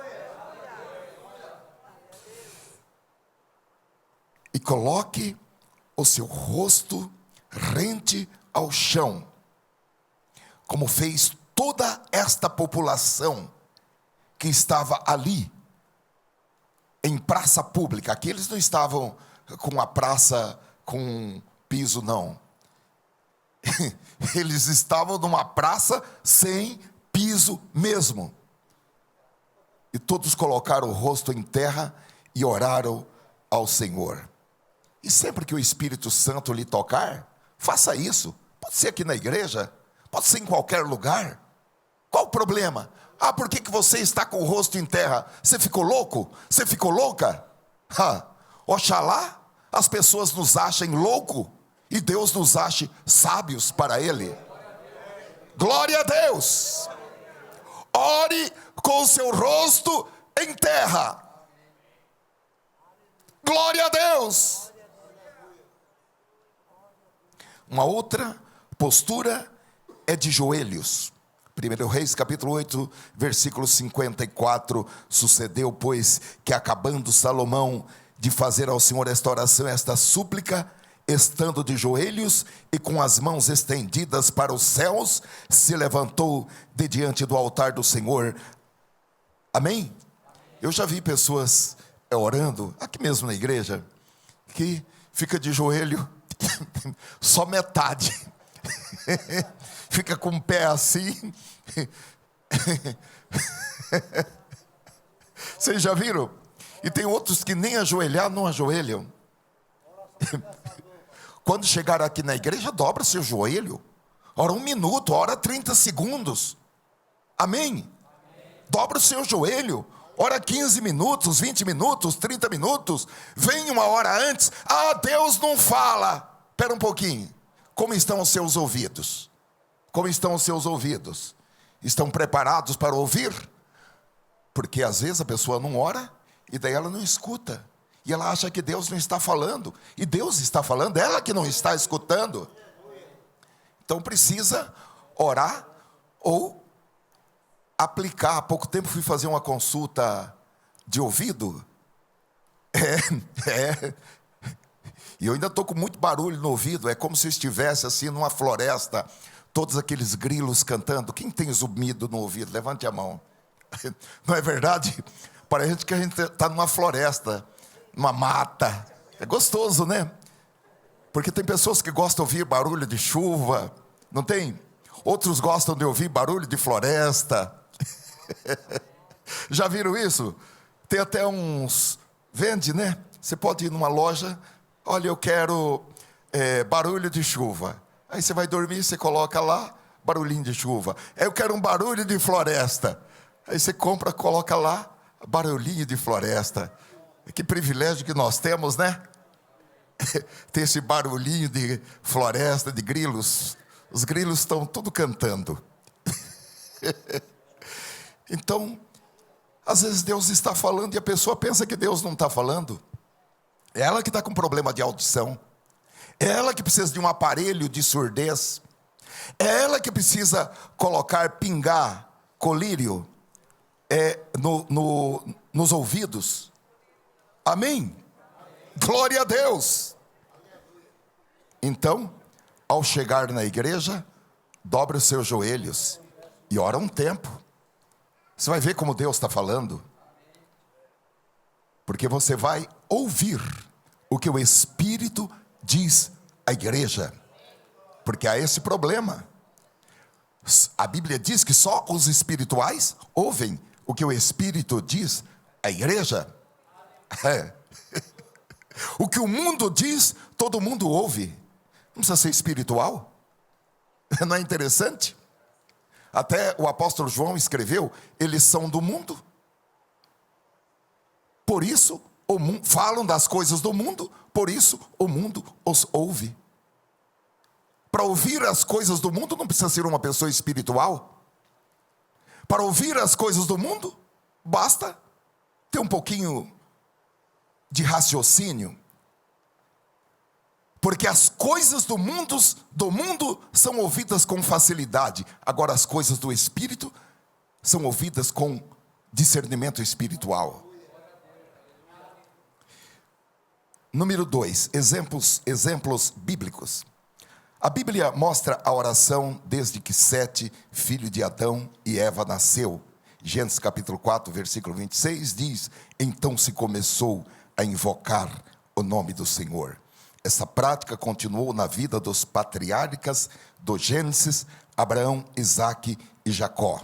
E coloque o seu rosto rente ao chão, como fez toda esta população que estava ali, em praça pública. Aqui eles não estavam com a praça com piso, não. Eles estavam numa praça sem piso mesmo. E todos colocaram o rosto em terra e oraram ao Senhor. E sempre que o Espírito Santo lhe tocar, faça isso. Pode ser aqui na igreja, pode ser em qualquer lugar. Qual o problema? Ah, por que você está com o rosto em terra? Você ficou louco? Você ficou louca? Oxalá as pessoas nos achem louco e Deus nos ache sábios para Ele. Glória a Deus. Ore com o seu rosto em terra. Glória a Deus. Uma outra postura é de joelhos. 1 Reis capítulo 8, versículo 54. Sucedeu, pois, que acabando Salomão de fazer ao Senhor esta oração, esta súplica, estando de joelhos e com as mãos estendidas para os céus, se levantou de diante do altar do Senhor. Amém? Eu já vi pessoas orando, aqui mesmo na igreja, que fica de joelho só metade. Fica com o pé assim. Vocês já viram? E tem outros que nem ajoelhar, não ajoelham. Quando chegar aqui na igreja, dobra seu joelho. Ora 1 minuto, ora 30 segundos. Amém? Dobra o seu joelho. Ora 15 minutos, 20 minutos, 30 minutos. Vem uma hora antes. Ah, Deus não fala. Espera um pouquinho. Como estão os seus ouvidos? Como estão os seus ouvidos? Estão preparados para ouvir? Porque às vezes a pessoa não ora e daí ela não escuta. E ela acha que Deus não está falando. E Deus está falando, ela que não está escutando. Então precisa orar ou aplicar. Há pouco tempo fui fazer uma consulta de ouvido. E eu ainda estou com muito barulho no ouvido. É como se eu estivesse assim numa floresta. Todos aqueles grilos cantando. Quem tem zumbido no ouvido? Levante a mão. Não é verdade? Parece que a gente está numa floresta, numa mata. É gostoso, né? Porque tem pessoas que gostam de ouvir barulho de chuva. Não tem? Outros gostam de ouvir barulho de floresta. Já viram isso? Tem até uns... Vende, né? Você pode ir numa loja. Olha, eu quero barulho de chuva. Aí você vai dormir, você coloca lá, barulhinho de chuva. Eu quero um barulho de floresta. Aí você compra, coloca lá, barulhinho de floresta. Que privilégio que nós temos, né? Ter esse barulhinho de floresta, de grilos. Os grilos estão tudo cantando. Então, às vezes Deus está falando e a pessoa pensa que Deus não está falando. É ela que está com problema de audição. É ela que precisa de um aparelho de surdez. É ela que precisa pingar colírio nos ouvidos. Amém? Glória a Deus. Então, ao chegar na igreja, dobre os seus joelhos e ora um tempo. Você vai ver como Deus está falando. Porque você vai ouvir o que o Espírito diz à igreja. Porque há esse problema. A Bíblia diz que só os espirituais ouvem o que o Espírito diz à igreja. O que o mundo diz, todo mundo ouve. Não precisa ser espiritual. Não é interessante? Até o apóstolo João escreveu: eles são do mundo. Por isso, falam das coisas do mundo, por isso o mundo os ouve. Para ouvir as coisas do mundo não precisa ser uma pessoa espiritual. Para ouvir as coisas do mundo, basta ter um pouquinho de raciocínio. Porque as coisas do mundo são ouvidas com facilidade. Agora as coisas do Espírito são ouvidas com discernimento espiritual. Número 2, exemplos bíblicos. A Bíblia mostra a oração desde que Sete, filho de Adão e Eva, nasceu. Gênesis capítulo 4, versículo 26 diz: então se começou a invocar o nome do Senhor. Essa prática continuou na vida dos patriarcas do Gênesis, Abraão, Isaque e Jacó.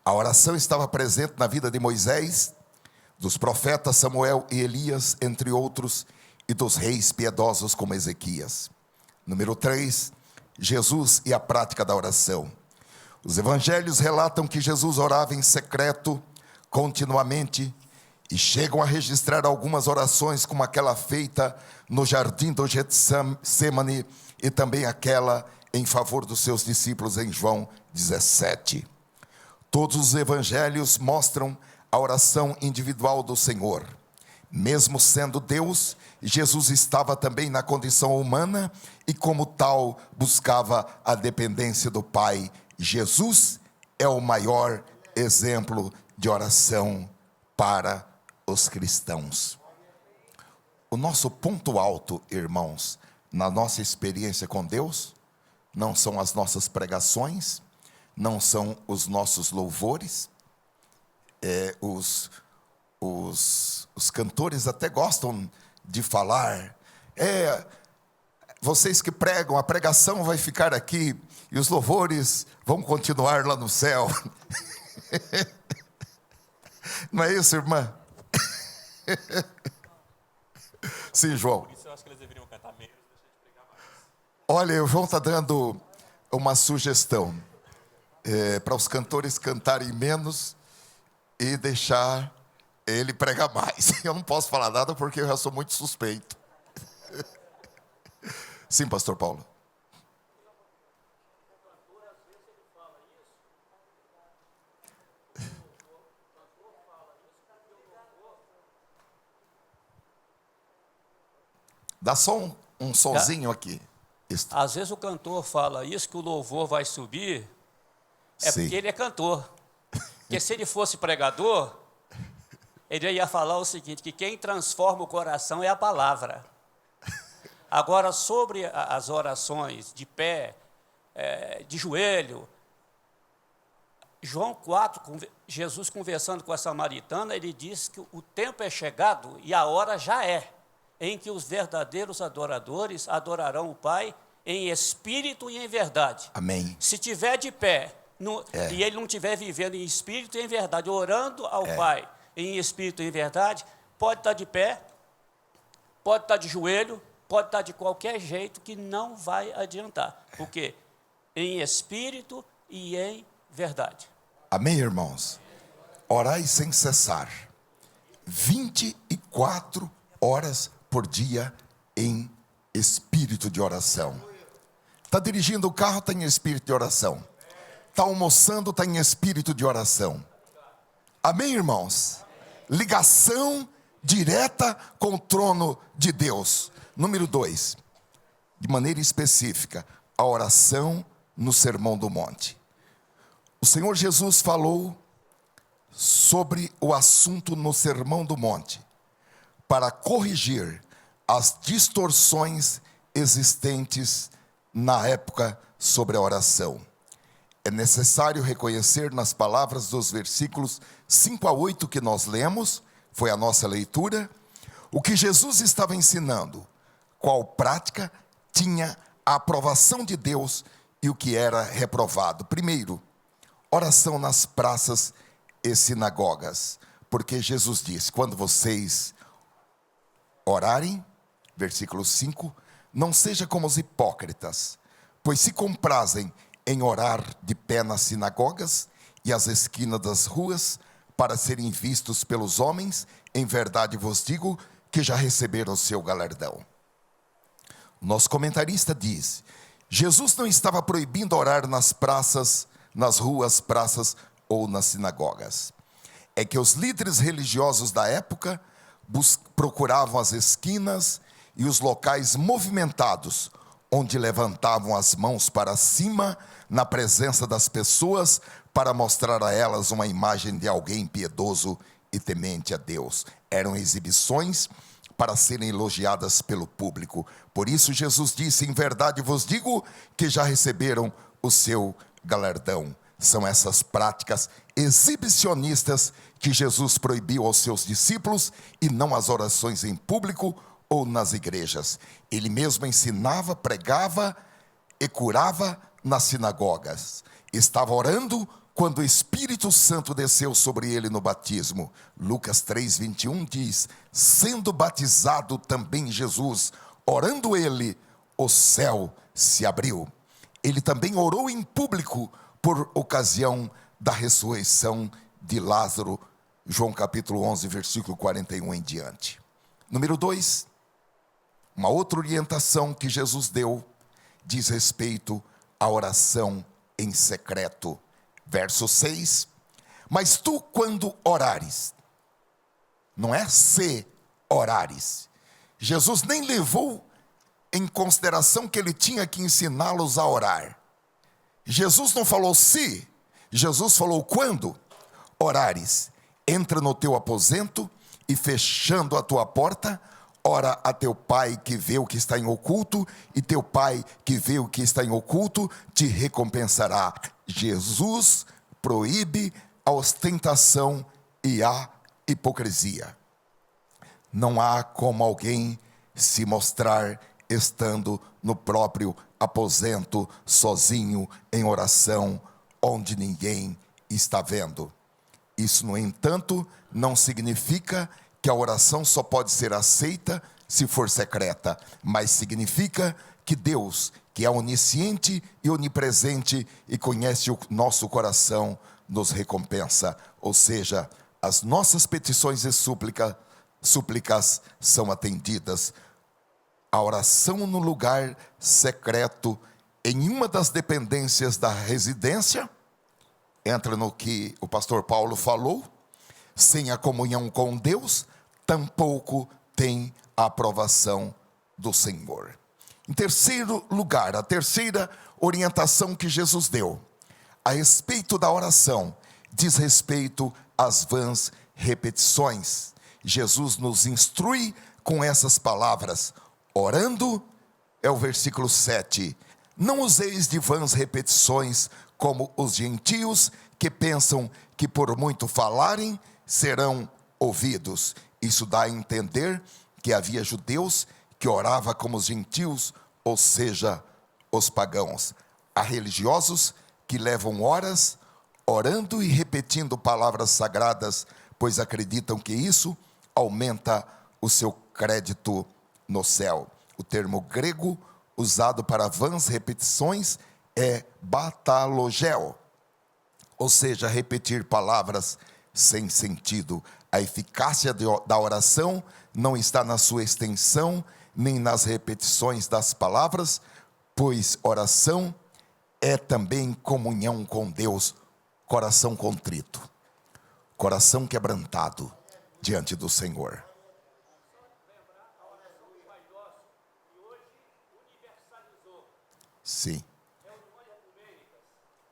A oração estava presente na vida de Moisés, dos profetas Samuel e Elias, entre outros, e dos reis piedosos como Ezequias. Número 3, Jesus e a prática da oração. Os evangelhos relatam que Jesus orava em secreto, continuamente, e chegam a registrar algumas orações como aquela feita no jardim do Getsemane e também aquela em favor dos seus discípulos em João 17. Todos os evangelhos mostram a oração individual do Senhor. Mesmo sendo Deus, Jesus estava também na condição humana e como tal buscava a dependência do Pai. Jesus é o maior exemplo de oração para os cristãos. O nosso ponto alto, irmãos, na nossa experiência com Deus, não são as nossas pregações, não são os nossos louvores. Os cantores até gostam de falar: vocês que pregam, a pregação vai ficar aqui e os louvores vão continuar lá no céu. Não é isso, irmã? Sim, João. Por isso eu acho que eles deveriam cantar menos e deixar de pregar mais. Olha, o João está dando uma sugestão para os cantores cantarem menos e deixar ele pregar mais. Eu não posso falar nada porque eu já sou muito suspeito. Sim, pastor Paulo. Dá só um sonzinho aqui. Isso. Às vezes o cantor fala isso, que o louvor vai subir, Sim. porque ele é cantor. Porque se ele fosse pregador, ele ia falar o seguinte, que quem transforma o coração é a palavra. Agora, sobre as orações de pé, de joelho, João 4, Jesus conversando com a samaritana, ele diz que o tempo é chegado e a hora já é, em que os verdadeiros adoradores adorarão o Pai em espírito e em verdade. Amém. Se tiver de pé e ele não estiver vivendo em espírito e em verdade, orando ao Pai em espírito e em verdade, pode estar de pé, pode estar de joelho, pode estar de qualquer jeito, que não vai adiantar. Por quê? Em espírito e em verdade. Amém, irmãos? Orai sem cessar. 24 horas por dia em espírito de oração. Está dirigindo o carro, está em espírito de oração. Está almoçando, está em espírito de oração. Amém, irmãos? Ligação direta com o trono de Deus. Número 2, de maneira específica, a oração no Sermão do Monte. O Senhor Jesus falou sobre o assunto no Sermão do Monte, para corrigir as distorções existentes na época sobre a oração. É necessário reconhecer nas palavras dos versículos 5 a 8 que nós lemos, foi a nossa leitura, o que Jesus estava ensinando, qual prática tinha a aprovação de Deus e o que era reprovado. Primeiro, oração nas praças e sinagogas, porque Jesus disse: quando vocês orarem, versículo 5, não seja como os hipócritas, pois se comprazem em orar de pé nas sinagogas e às esquinas das ruas, para serem vistos pelos homens. Em verdade vos digo que já receberam o seu galardão. Nosso comentarista diz: Jesus não estava proibindo orar nas praças, nas ruas, praças ou nas sinagogas. É que os líderes religiosos da época procuravam as esquinas e os locais movimentados, onde levantavam as mãos para cima na presença das pessoas, para mostrar a elas uma imagem de alguém piedoso e temente a Deus. Eram exibições para serem elogiadas pelo público. Por isso Jesus disse: em verdade vos digo que já receberam o seu galardão. São essas práticas exibicionistas que Jesus proibiu aos seus discípulos, e não as orações em público ou nas igrejas. Ele mesmo ensinava, pregava e curava nas sinagogas. Estava orando quando o Espírito Santo desceu sobre ele no batismo. Lucas 3:21 diz: sendo batizado também Jesus, orando ele, o céu se abriu. Ele também orou em público por ocasião da ressurreição de Lázaro, João capítulo 11, versículo 41 em diante. Número 2, uma outra orientação que Jesus deu diz respeito à oração em secreto. Verso 6, mas tu quando orares, não é se orares. Jesus nem levou em consideração que ele tinha que ensiná-los a orar. Jesus não falou se, Jesus falou quando orares. Entra no teu aposento e, fechando a tua porta, ora a teu pai que vê o que está em oculto, e teu pai que vê o que está em oculto te recompensará. Jesus proíbe a ostentação e a hipocrisia. Não há como alguém se mostrar estando no próprio aposento, sozinho, em oração, onde ninguém está vendo. Isso, no entanto, não significa que a oração só pode ser aceita se for secreta, mas significa que Deus, que é onisciente e onipresente e conhece o nosso coração, nos recompensa. Ou seja, as nossas petições e súplicas são atendidas. A oração no lugar secreto, em uma das dependências da residência, entra no que o pastor Paulo falou: sem a comunhão com Deus, tampouco tem a aprovação do Senhor. Em terceiro lugar, a terceira orientação que Jesus deu a respeito da oração diz respeito às vãs repetições. Jesus nos instrui com essas palavras, orando, é o versículo 7, não useis de vãs repetições como os gentios, que pensam que por muito falarem serão ouvidos. Isso dá a entender que havia judeus que oravam como os gentios, ou seja, os pagãos. Há religiosos que levam horas orando e repetindo palavras sagradas, pois acreditam que isso aumenta o seu crédito no céu. O termo grego usado para vãs repetições é batalogel, ou seja, repetir palavras sem sentido. A eficácia da oração não está na sua extensão, nem nas repetições das palavras, pois oração é também comunhão com Deus, coração contrito, coração quebrantado diante do Senhor. Sim.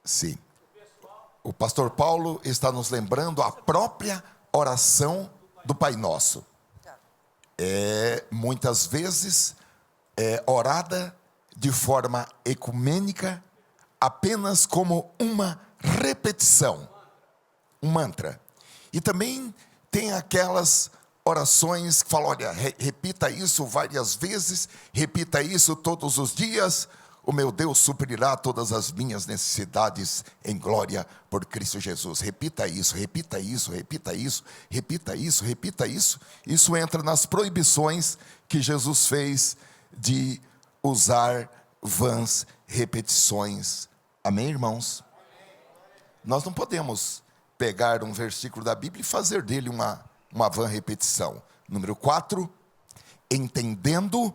Sim. O pastor Paulo está nos lembrando a própria oração do Pai Nosso. Muitas vezes orada de forma ecumênica, apenas como uma repetição, um mantra. E também tem aquelas orações que falam: olha, repita isso várias vezes, repita isso todos os dias, o meu Deus suprirá todas as minhas necessidades em glória por Cristo Jesus. Repita isso, repita isso, repita isso, repita isso, repita isso. Isso entra nas proibições que Jesus fez de usar vãs repetições. Amém, irmãos? Nós não podemos pegar um versículo da Bíblia e fazer dele uma vã repetição. Número 4, entendendo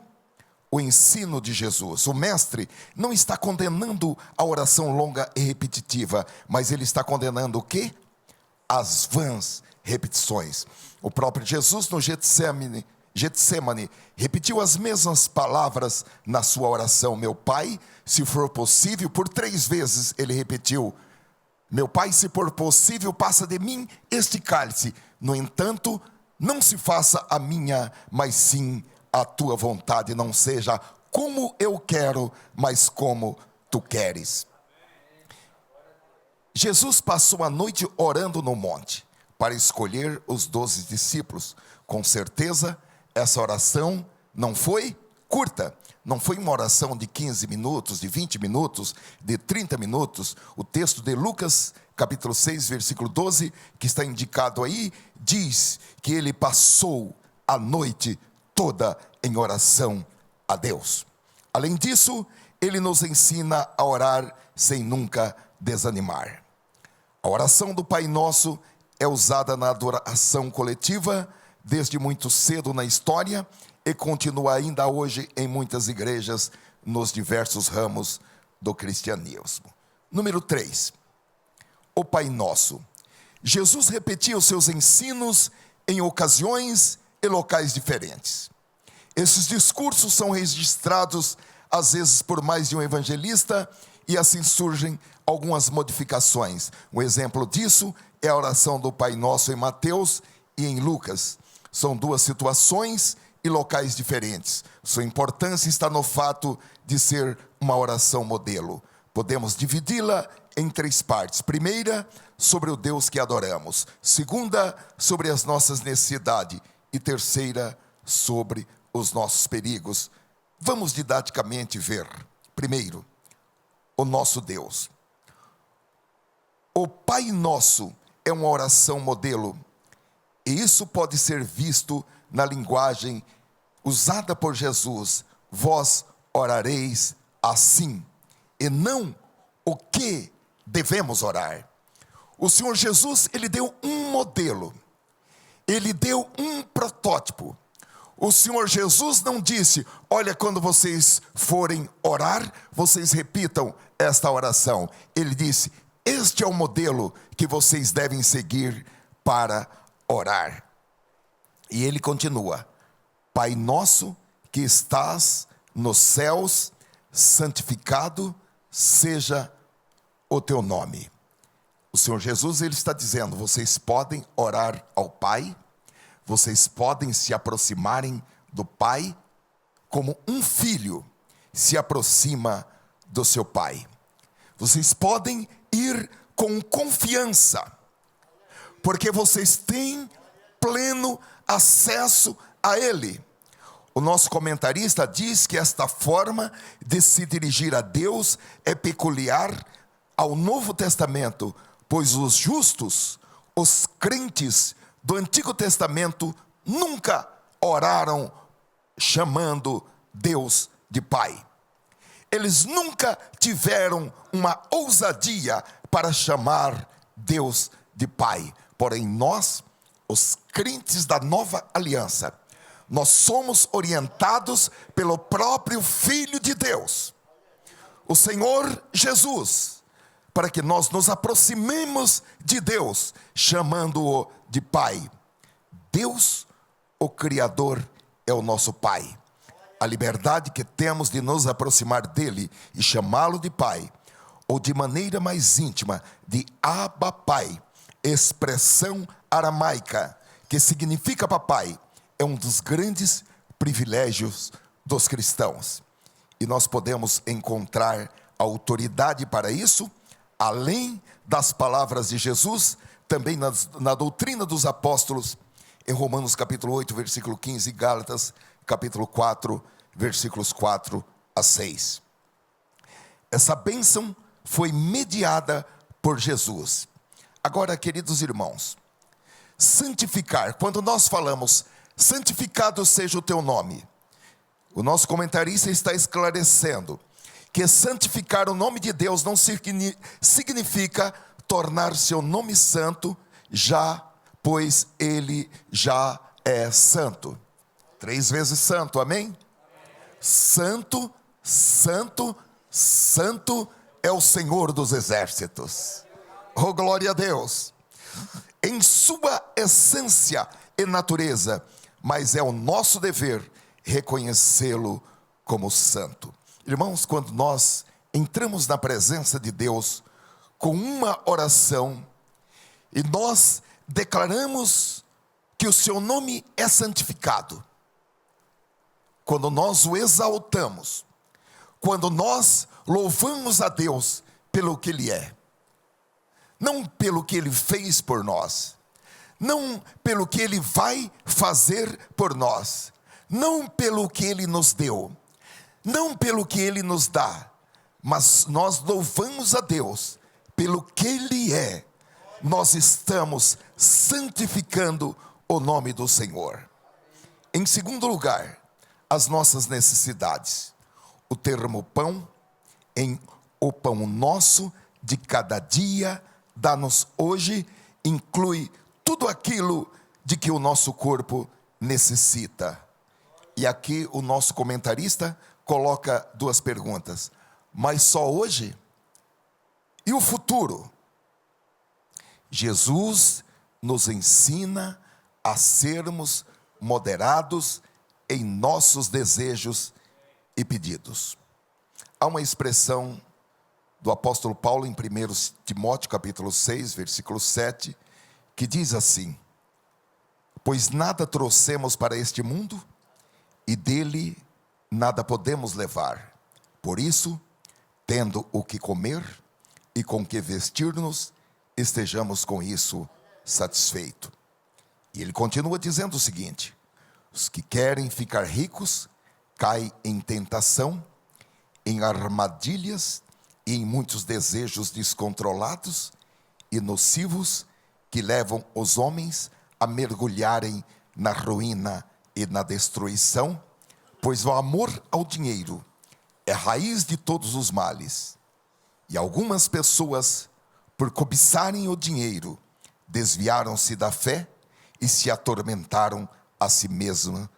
o ensino de Jesus. O mestre não está condenando a oração longa e repetitiva, mas ele está condenando o quê? As vãs repetições. O próprio Jesus no Getsemane repetiu as mesmas palavras na sua oração. Meu Pai, se for possível, por 3 vezes ele repetiu: meu Pai, se for possível, passa de mim este cálice. No entanto, não se faça a minha, mas sim a tua vontade, não seja como eu quero, mas como tu queres. Jesus passou a noite orando no monte para escolher os 12 discípulos. Com certeza, essa oração não foi curta, não foi uma oração de 15 minutos, de 20 minutos, de 30 minutos. O texto de Lucas, capítulo 6, versículo 12, que está indicado aí, diz que ele passou a noite toda em oração a Deus. Além disso, ele nos ensina a orar sem nunca desanimar. A oração do Pai Nosso é usada na adoração coletiva desde muito cedo na história e continua ainda hoje em muitas igrejas nos diversos ramos do cristianismo. Número 3, o Pai Nosso. Jesus repetia os seus ensinos em ocasiões e locais diferentes. Esses discursos são registrados às vezes por mais de um evangelista e assim surgem algumas modificações. Um exemplo disso é a oração do Pai Nosso em Mateus e em Lucas. São 2 situações e locais diferentes. Sua importância está no fato de ser uma oração modelo. Podemos dividi-la em 3 partes. Primeira, sobre o Deus que adoramos. Segunda, sobre as nossas necessidades. E terceira, sobre os nossos perigos. Vamos didaticamente ver. Primeiro, o nosso Deus. O Pai Nosso é uma oração modelo. E isso pode ser visto na linguagem usada por Jesus. Vós orareis assim, e não o que devemos orar. O Senhor Jesus, ele deu um modelo. Ele deu um protótipo. O Senhor Jesus não disse: olha, quando vocês forem orar, vocês repitam esta oração. Ele disse: este é o modelo que vocês devem seguir para orar. E ele continua: Pai nosso que estás nos céus, santificado seja o teu nome. O Senhor Jesus, ele está dizendo: vocês podem orar ao Pai, vocês podem se aproximarem do Pai como um filho se aproxima do seu pai. Vocês podem ir com confiança, porque vocês têm pleno acesso a Ele. O nosso comentarista diz que esta forma de se dirigir a Deus é peculiar ao Novo Testamento, pois os justos, os crentes do Antigo Testamento, nunca oraram chamando Deus de Pai. Eles nunca tiveram uma ousadia para chamar Deus de Pai. Porém, nós, os crentes da nova aliança, nós somos orientados pelo próprio Filho de Deus, o Senhor Jesus, para que nós nos aproximemos de Deus, chamando-o de Pai. Deus, o Criador, é o nosso Pai. A liberdade que temos de nos aproximar dele e chamá-lo de Pai, ou de maneira mais íntima, de Abba Pai, expressão aramaica, que significa papai, é um dos grandes privilégios dos cristãos. E nós podemos encontrar autoridade para isso, além das palavras de Jesus, também na doutrina dos apóstolos, em Romanos capítulo 8, versículo 15, e Gálatas capítulo 4, versículos 4 a 6. Essa bênção foi mediada por Jesus. Agora, queridos irmãos, santificar, quando nós falamos, santificado seja o teu nome, o nosso comentarista está esclarecendo que santificar o nome de Deus não significa tornar seu nome santo, pois ele já é santo. 3 vezes santo, amém? Santo, santo, santo é o Senhor dos exércitos. Oh, glória a Deus! Em sua essência e natureza, mas é o nosso dever reconhecê-lo como santo. Irmãos, quando nós entramos na presença de Deus com uma oração e nós declaramos que o seu nome é santificado, quando nós o exaltamos, quando nós louvamos a Deus pelo que Ele é, não pelo que Ele fez por nós, não pelo que Ele vai fazer por nós, não pelo que Ele nos deu, não pelo que Ele nos dá, mas nós louvamos a Deus pelo que Ele é. Nós estamos santificando o nome do Senhor. Em segundo lugar, as nossas necessidades. O termo pão, em o pão nosso de cada dia, dá-nos hoje, inclui tudo aquilo de que o nosso corpo necessita. E aqui o nosso comentarista coloca 2 perguntas. Mas só hoje? E o futuro? Jesus nos ensina a sermos moderados em nossos desejos e pedidos. Há uma expressão do apóstolo Paulo em 1 Timóteo capítulo 6, versículo 7, que diz assim: pois nada trouxemos para este mundo, e dele nada podemos levar. Por isso, tendo o que comer e com que vestir-nos, estejamos com isso satisfeitos. E ele continua dizendo o seguinte: os que querem ficar ricos caem em tentação, em armadilhas e em muitos desejos descontrolados e nocivos que levam os homens a mergulharem na ruína e na destruição, pois o amor ao dinheiro é a raiz de todos os males. E algumas pessoas, por cobiçarem o dinheiro, desviaram-se da fé e se atormentaram a si mesmas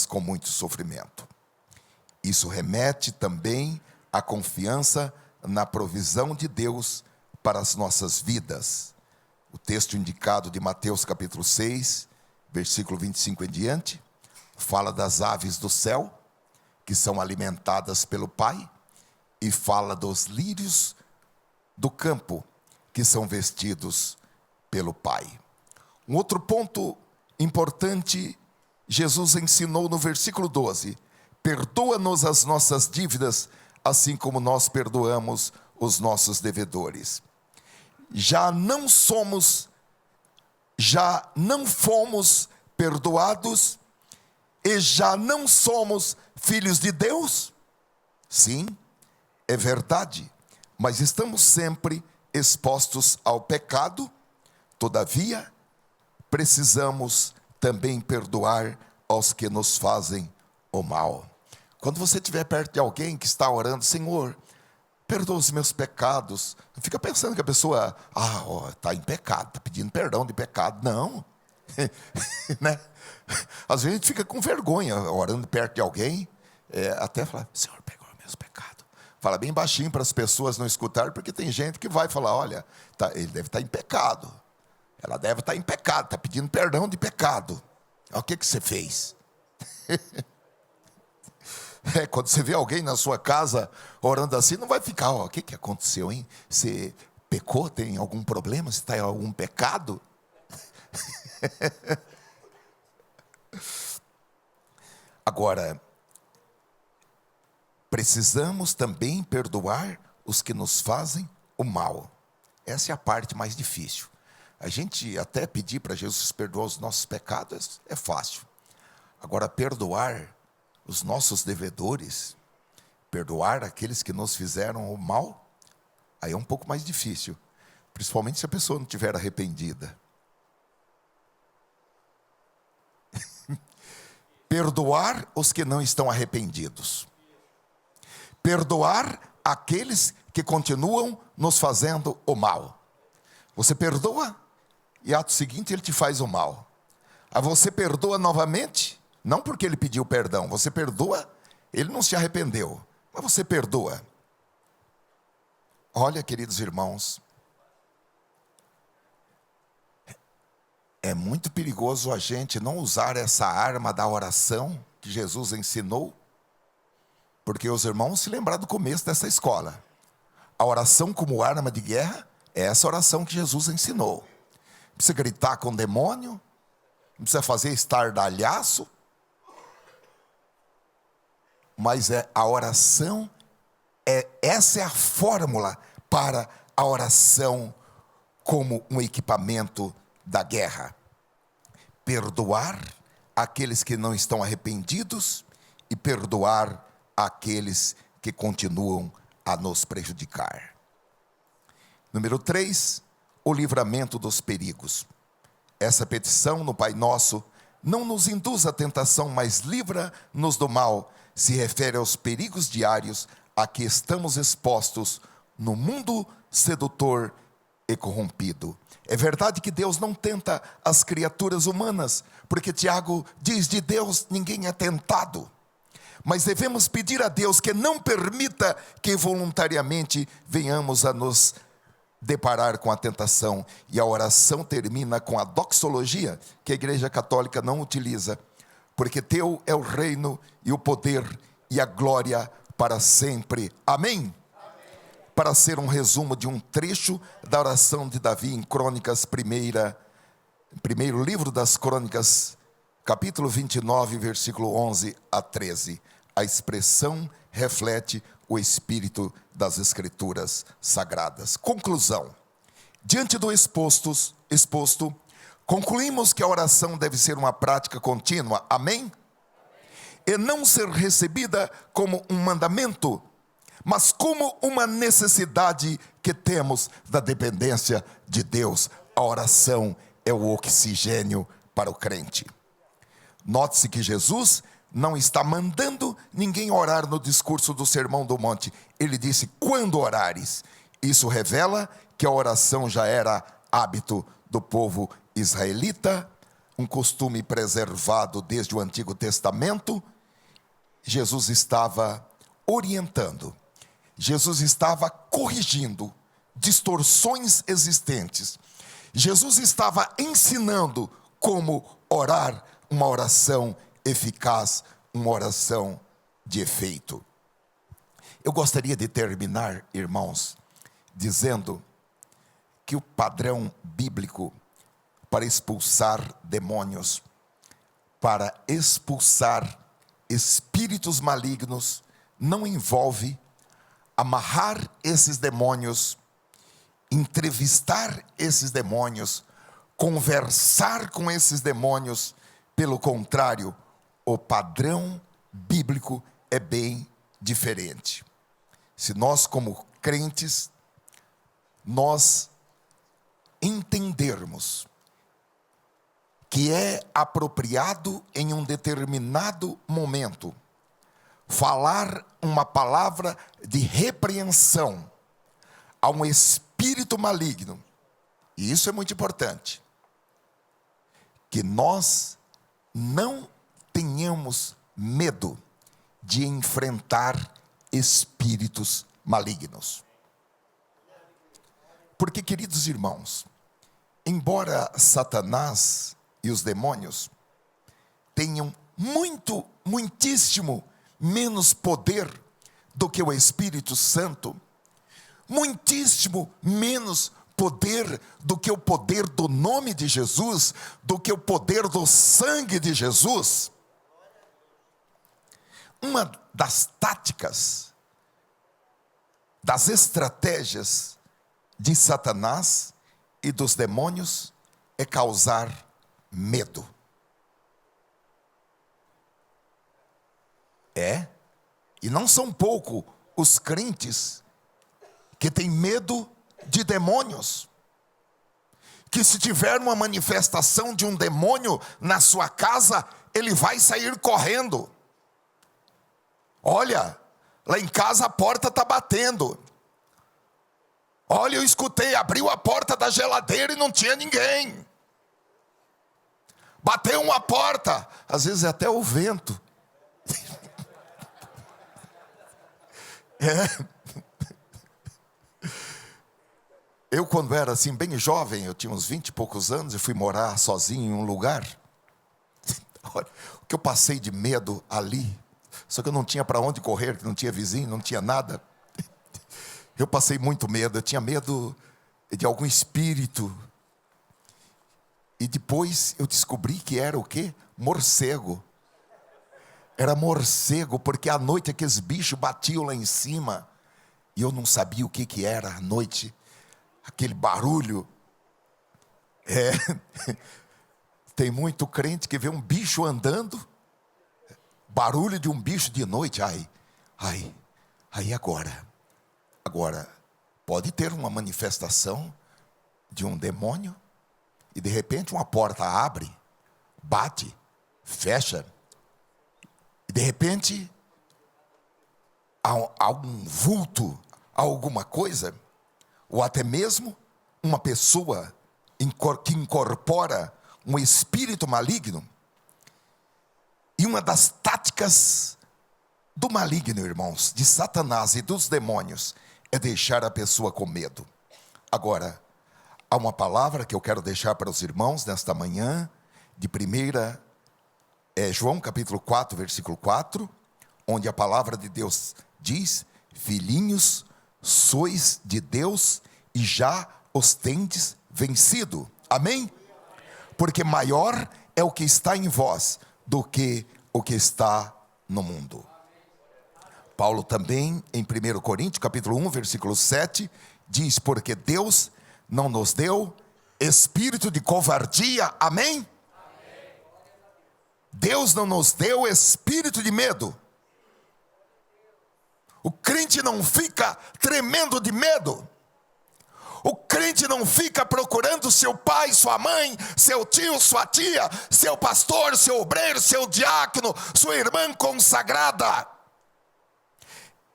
com muito sofrimento. Isso remete também à confiança na provisão de Deus para as nossas vidas. O texto indicado de Mateus capítulo 6, versículo 25 em diante, fala das aves do céu, que são alimentadas pelo Pai, e fala dos lírios do campo, que são vestidos pelo Pai. Um outro ponto importante, Jesus ensinou no versículo 12: perdoa-nos as nossas dívidas, assim como nós perdoamos os nossos devedores. Já não fomos perdoados e já não somos filhos de Deus? Sim, é verdade, mas estamos sempre expostos ao pecado. Todavia, precisamos também perdoar aos que nos fazem o mal. Quando você estiver perto de alguém que está orando: Senhor, perdoa os meus pecados, não fica pensando que a pessoa está em pecado, está pedindo perdão de pecado. Não. Né? Às vezes a gente fica com vergonha orando perto de alguém, até falar: Senhor, perdoa os meus pecados. Fala bem baixinho para as pessoas não escutarem, porque tem gente que vai falar: olha, ele deve estar em pecado, ela deve estar em pecado, está pedindo perdão de pecado. O que você fez? Quando você vê alguém na sua casa orando assim, não vai ficar: o que aconteceu, hein? Você pecou? Tem algum problema? Você está em algum pecado? Agora, precisamos também perdoar os que nos fazem o mal. Essa é a parte mais difícil. A gente até pedir para Jesus perdoar os nossos pecados é fácil. Agora, perdoar os nossos devedores, perdoar aqueles que nos fizeram o mal, aí é um pouco mais difícil, principalmente se a pessoa não estiver arrependida. Perdoar os que não estão arrependidos. Perdoar aqueles que continuam nos fazendo o mal. Você perdoa e ato seguinte ele te faz o mal. Aí você perdoa novamente, não porque ele pediu perdão, você perdoa, ele não se arrependeu, mas você perdoa. Olha, queridos irmãos, é muito perigoso a gente não usar essa arma da oração que Jesus ensinou, porque os irmãos se lembrar do começo dessa escola. A oração como arma de guerra é essa oração que Jesus ensinou. Não precisa gritar com o demônio, não precisa fazer estardalhaço, mas a oração, essa é a fórmula para a oração como um equipamento da guerra. Perdoar aqueles que não estão arrependidos e perdoar aqueles que continuam a nos prejudicar. Número 3, o livramento dos perigos. Essa petição no Pai Nosso, não nos induz à tentação, mas livra-nos do mal, se refere aos perigos diários a que estamos expostos no mundo sedutor e corrompido. É verdade que Deus não tenta as criaturas humanas, porque Tiago diz: de Deus ninguém é tentado. Mas devemos pedir a Deus que não permita que voluntariamente venhamos a nos deparar com a tentação. E a oração termina com a doxologia, que a Igreja Católica não utiliza. Porque teu é o reino e o poder e a glória para sempre. Amém? Para ser um resumo de um trecho da oração de Davi em Crônicas, primeiro livro das Crônicas, capítulo 29, versículo 11 a 13. A expressão reflete o espírito das Escrituras Sagradas. Conclusão. Diante do exposto, concluímos que a oração deve ser uma prática contínua. Amém? E não ser recebida como um mandamento, mas como uma necessidade que temos da dependência de Deus. A oração é o oxigênio para o crente. Note-se que Jesus não está mandando ninguém orar no discurso do Sermão do Monte. Ele disse: quando orares. Isso revela que a oração já era hábito do povo israelita, um costume preservado desde o Antigo Testamento. Jesus estava orientando, Jesus estava corrigindo distorções existentes. Jesus estava ensinando como orar uma oração eficaz, uma oração de efeito. Eu gostaria de terminar, irmãos, dizendo que o padrão bíblico para expulsar demônios, para expulsar espíritos malignos, não envolve amarrar esses demônios, entrevistar esses demônios, conversar com esses demônios. Pelo contrário, o padrão bíblico é bem diferente. Se nós, como crentes, nós entendermos que é apropriado em um determinado momento falar uma palavra de repreensão a um espírito maligno, e isso é muito importante, que nós não tenhamos medo de enfrentar espíritos malignos. Porque, queridos irmãos, embora Satanás e os demônios tenham muitíssimo menos poder do que o Espírito Santo, muitíssimo menos poder do que o poder do nome de Jesus, do que o poder do sangue de Jesus. Uma das táticas, das estratégias de Satanás e dos demônios é causar medo. E não são pouco os crentes que têm medo de demônios. Que se tiver uma manifestação de um demônio na sua casa, ele vai sair correndo. Olha, lá em casa a porta está batendo. Olha, eu escutei, abriu a porta da geladeira e não tinha ninguém. Bateu uma porta, às vezes é até o vento. Eu, quando era assim, bem jovem, eu tinha uns 20 e poucos anos, e fui morar sozinho em um lugar. Olha, o que eu passei de medo ali, só que eu não tinha para onde correr, que não tinha vizinho, não tinha nada. Eu passei muito medo, eu tinha medo de algum espírito. E depois eu descobri que era o quê? Morcego. Era morcego, porque à noite aqueles bichos batiam lá em cima. E eu não sabia o que era à noite. Aquele barulho. Tem muito crente que vê um bicho andando. Barulho de um bicho de noite. Aí agora. Agora, pode ter uma manifestação de um demônio. E de repente uma porta abre, bate, fecha. E de repente há um vulto, há alguma coisa. Ou até mesmo uma pessoa que incorpora um espírito maligno. E uma das táticas do maligno, irmãos, de Satanás e dos demônios, é deixar a pessoa com medo. Agora, há uma palavra que eu quero deixar para os irmãos nesta manhã, de João capítulo 4, versículo 4, onde a palavra de Deus diz: filhinhos, sois de Deus e já os tendes vencido. Amém? Porque maior é o que está em vós do que o que está no mundo. Paulo também, em 1 Coríntios, capítulo 1, versículo 7, diz: porque Deus não nos deu espírito de covardia, amém? Deus não nos deu espírito de medo. O crente não fica tremendo de medo. O crente não fica procurando seu pai, sua mãe, seu tio, sua tia, seu pastor, seu obreiro, seu diácono, sua irmã consagrada.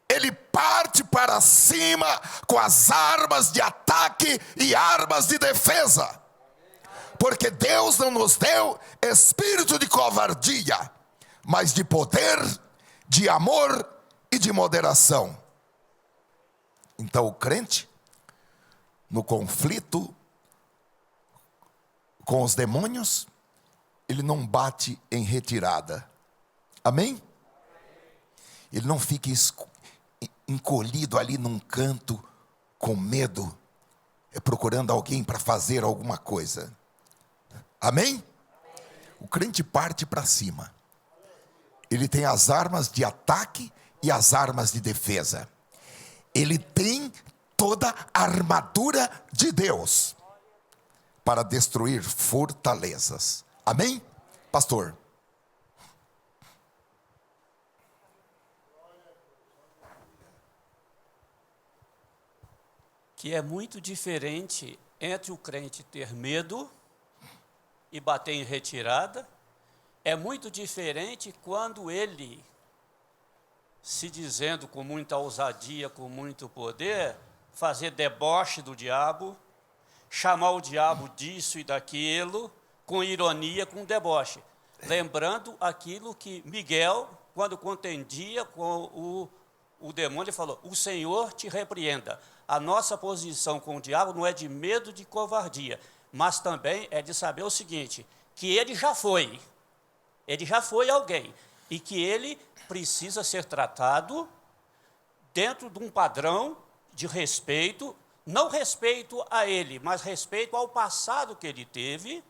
Ele parte para cima com as armas de ataque e armas de defesa. Porque Deus não nos deu espírito de covardia, mas de poder, de amor e de moderação. Então o crente, no conflito com os demônios, ele não bate em retirada. Amém? Ele não fica encolhido ali num canto com medo, procurando alguém para fazer alguma coisa. Amém? O crente parte para cima. Ele tem as armas de ataque e as armas de defesa. Ele tem toda a armadura de Deus para destruir fortalezas. Amém? Pastor. Que é muito diferente entre o crente ter medo e bater em retirada. É muito diferente quando ele, se dizendo com muita ousadia, com muito poder, fazer deboche do diabo, chamar o diabo disso e daquilo, com ironia, com deboche. Lembrando aquilo que Miguel, quando contendia com o demônio, ele falou: o Senhor te repreenda. A nossa posição com o diabo não é de medo, de covardia, mas também é de saber o seguinte, que ele já foi alguém, e que ele precisa ser tratado dentro de um padrão de respeito, não respeito a ele, mas respeito ao passado que ele teve,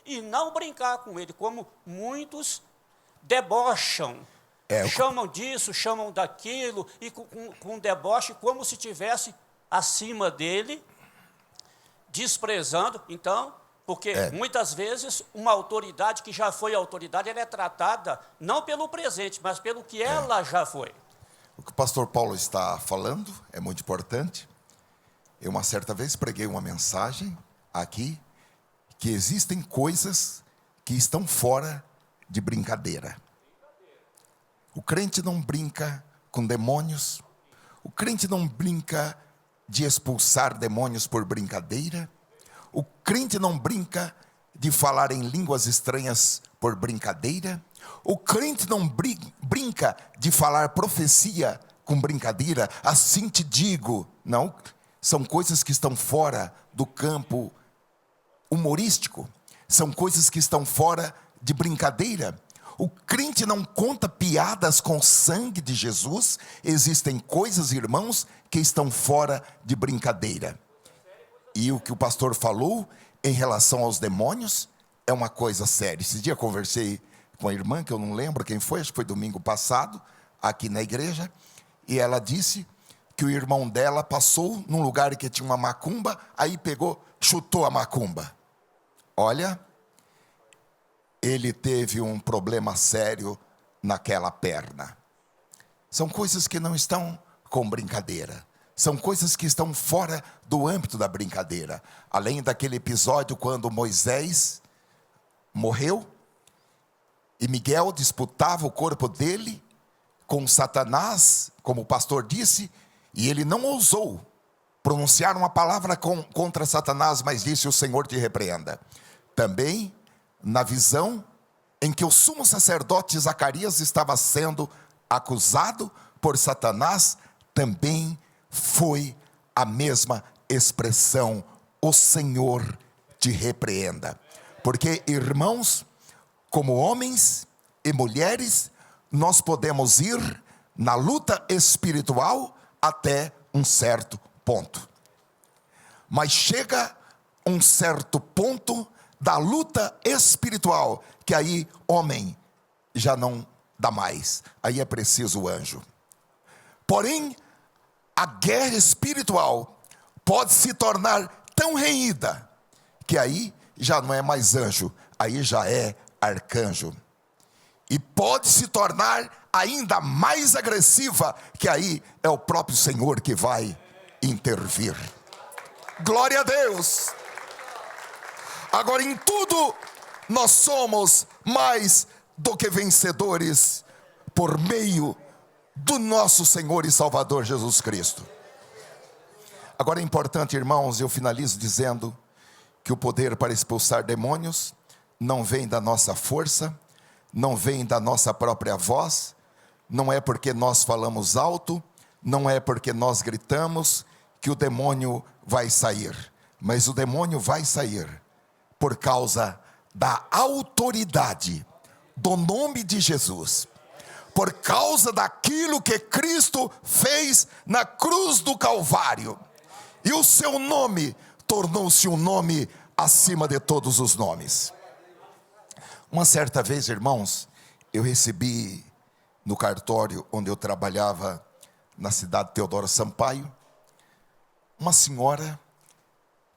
e não brincar com ele, como muitos debocham. Chamam disso, chamam daquilo, e com deboche, como se estivesse acima dele, desprezando. Então, Porque muitas vezes uma autoridade que já foi autoridade, ela é tratada não pelo presente, mas pelo que ela já foi. O que o pastor Paulo está falando é muito importante. Eu uma certa vez preguei uma mensagem aqui, que existem coisas que estão fora de brincadeira. O crente não brinca com demônios, o crente não brinca de expulsar demônios por brincadeira, o crente não brinca de falar em línguas estranhas por brincadeira, o crente não brinca de falar profecia com brincadeira. Assim te digo, não, são coisas que estão fora do campo humorístico, são coisas que estão fora de brincadeira. O crente não conta piadas com o sangue de Jesus. Existem coisas, irmãos, que estão fora de brincadeira. E o que o pastor falou em relação aos demônios é uma coisa séria. Esse dia eu conversei com a irmã, que eu não lembro quem foi, acho que foi domingo passado, aqui na igreja, e ela disse que o irmão dela passou num lugar que tinha uma macumba, aí pegou, chutou a macumba. Olha, ele teve um problema sério naquela perna. São coisas que não estão com brincadeira. São coisas que estão fora do âmbito da brincadeira. Além daquele episódio quando Moisés morreu e Miguel disputava o corpo dele com Satanás, como o pastor disse, e ele não ousou pronunciar uma palavra contra Satanás, mas disse: o Senhor te repreenda. Também na visão em que o sumo sacerdote Zacarias estava sendo acusado por Satanás, também foi a mesma expressão: o Senhor te repreenda. Porque, irmãos, como homens e mulheres, nós podemos ir na luta espiritual até um certo ponto. Mas chega um certo ponto da luta espiritual, que aí homem já não dá mais, aí é preciso o anjo. Porém, a guerra espiritual pode se tornar tão renhida, que aí já não é mais anjo, aí já é arcanjo. E pode se tornar ainda mais agressiva, que aí é o próprio Senhor que vai intervir. Glória a Deus! Agora, em tudo, nós somos mais do que vencedores por meio do nosso Senhor e Salvador Jesus Cristo. Agora é importante, irmãos, eu finalizo dizendo que o poder para expulsar demônios não vem da nossa força, não vem da nossa própria voz, não é porque nós falamos alto, não é porque nós gritamos que o demônio vai sair, mas o demônio vai sair por causa da autoridade do nome de Jesus, por causa daquilo que Cristo fez na cruz do Calvário, e o seu nome tornou-se um nome acima de todos os nomes. Uma certa vez, irmãos, eu recebi no cartório onde eu trabalhava na cidade de Teodoro Sampaio, uma senhora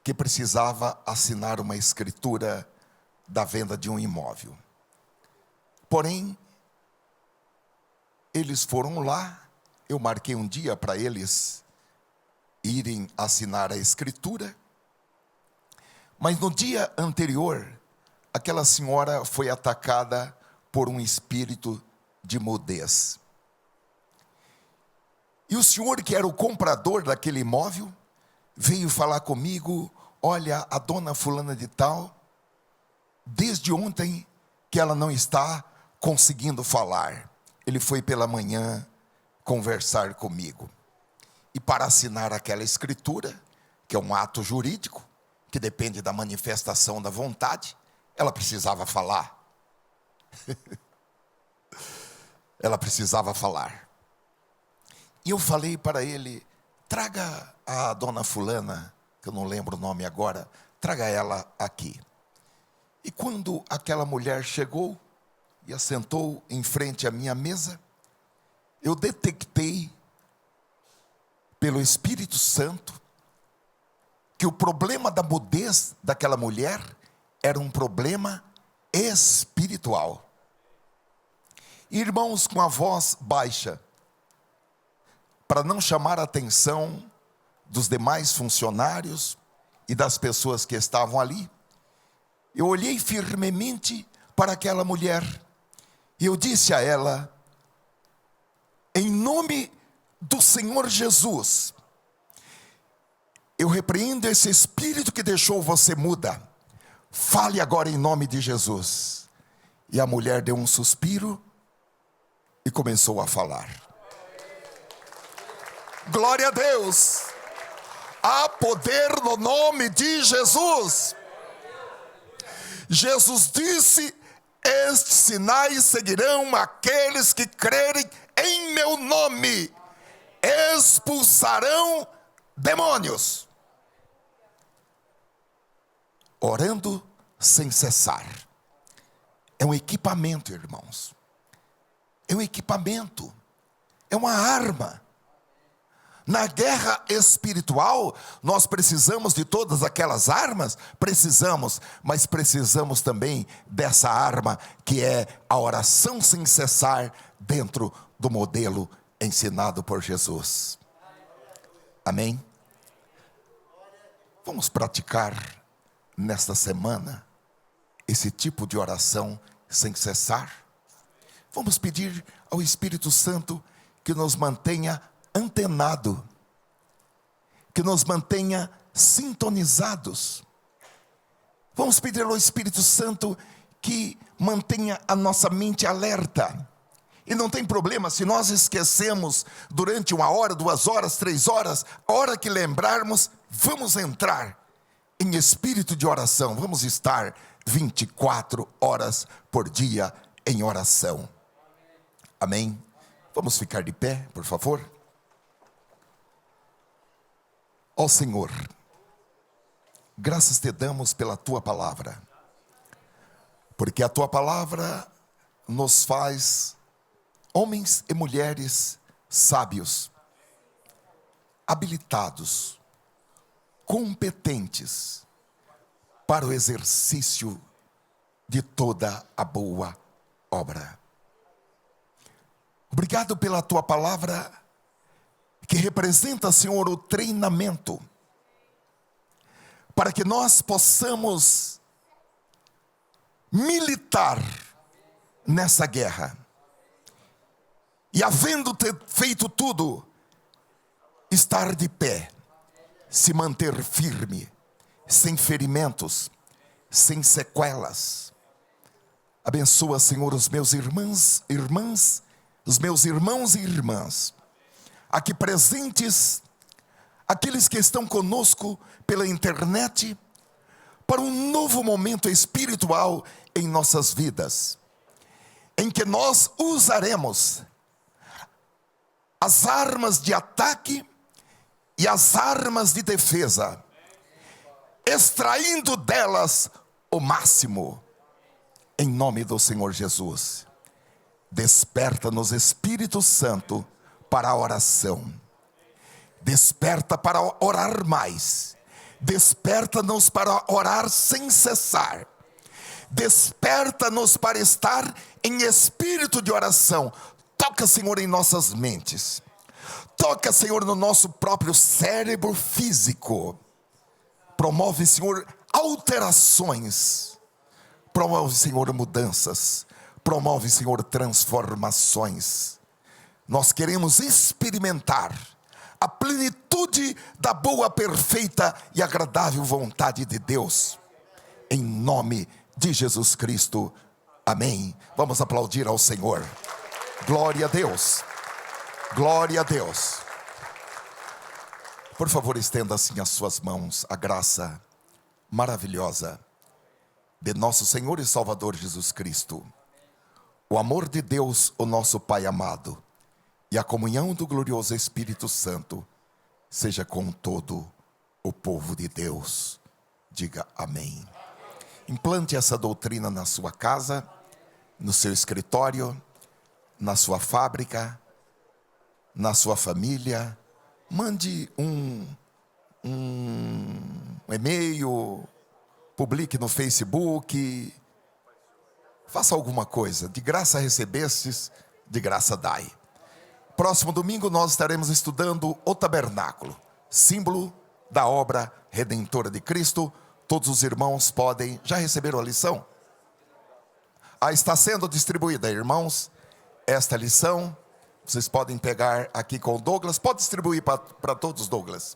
que precisava assinar uma escritura da venda de um imóvel. Porém, eles foram lá, eu marquei um dia para eles irem assinar a escritura, mas no dia anterior, aquela senhora foi atacada por um espírito de mudez. E o senhor, que era o comprador daquele imóvel, veio falar comigo: olha, a dona fulana de tal, desde ontem que ela não está conseguindo falar. Ele foi pela manhã conversar comigo. E para assinar aquela escritura, que é um ato jurídico, que depende da manifestação da vontade, ela precisava falar. Ela precisava falar. E eu falei para ele: traga a dona fulana, que eu não lembro o nome agora, traga ela aqui. E quando aquela mulher chegou e assentou em frente à minha mesa, eu detectei pelo Espírito Santo que o problema da mudez daquela mulher era um problema espiritual. Irmãos, com a voz baixa, para não chamar a atenção dos demais funcionários e das pessoas que estavam ali, eu olhei firmemente para aquela mulher e eu disse a ela: em nome do Senhor Jesus, eu repreendo esse espírito que deixou você muda. Fale agora em nome de Jesus. E a mulher deu um suspiro e começou a falar. Glória a Deus. Há poder no nome de Jesus. Jesus disse: estes sinais seguirão aqueles que crerem em meu nome. Expulsarão demônios. Orando sem cessar. É um equipamento, irmãos. É um equipamento. É uma arma. Na guerra espiritual, nós precisamos de todas aquelas armas? Precisamos, mas precisamos também dessa arma que é a oração sem cessar dentro do modelo ensinado por Jesus. Amém? Vamos praticar nesta semana esse tipo de oração sem cessar. Vamos pedir ao Espírito Santo que nos mantenha antenado, que nos mantenha sintonizados. Vamos pedir ao Espírito Santo que mantenha a nossa mente alerta. E não tem problema se nós esquecemos durante 1 hora, 2 horas, 3 horas, a hora que lembrarmos, vamos entrar em espírito de oração. Vamos estar 24 horas por dia em oração. Amém? Vamos ficar de pé, por favor. Ó Senhor, graças te damos pela tua palavra, porque a tua palavra nos faz homens e mulheres sábios, habilitados, competentes para o exercício de toda a boa obra. Obrigado pela tua palavra, que representa, Senhor, o treinamento, para que nós possamos militar nessa guerra. E havendo feito tudo, estar de pé, se manter firme, sem ferimentos, sem sequelas. Abençoa, Senhor, os meus irmãs, os meus irmãos e irmãs, aqui presentes, aqueles que estão conosco pela internet, para um novo momento espiritual em nossas vidas, em que nós usaremos as armas de ataque e as armas de defesa, extraindo delas o máximo, em nome do Senhor Jesus. Desperta-nos, Espírito Santo, para a oração. Desperta para orar mais. Desperta-nos para orar sem cessar. Desperta-nos para estar em espírito de oração. Toca, Senhor, em nossas mentes. Toca, Senhor, no nosso próprio cérebro físico. Promove, Senhor, alterações. Promove, Senhor, mudanças. Promove, Senhor, transformações. Nós queremos experimentar a plenitude da boa, perfeita e agradável vontade de Deus. Em nome de Jesus Cristo. Amém. Vamos aplaudir ao Senhor. Glória a Deus. Glória a Deus. Por favor, estenda assim as suas mãos. A graça maravilhosa de nosso Senhor e Salvador Jesus Cristo, o amor de Deus, o nosso Pai amado, e a comunhão do glorioso Espírito Santo seja com todo o povo de Deus. Diga amém. Implante essa doutrina na sua casa, no seu escritório, na sua fábrica, na sua família. Mande um e-mail publique no Facebook, faça alguma coisa. De graça recebestes, de graça dai. Próximo domingo nós estaremos estudando o tabernáculo, símbolo da obra redentora de Cristo. Todos os irmãos podem, já receberam a lição? Está sendo distribuída, irmãos, esta lição. Vocês podem pegar aqui com o Douglas, pode distribuir para todos, Douglas.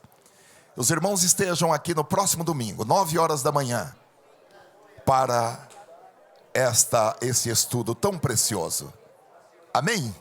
Os irmãos estejam aqui no próximo domingo, 9 horas da manhã, para esse estudo tão precioso. Amém?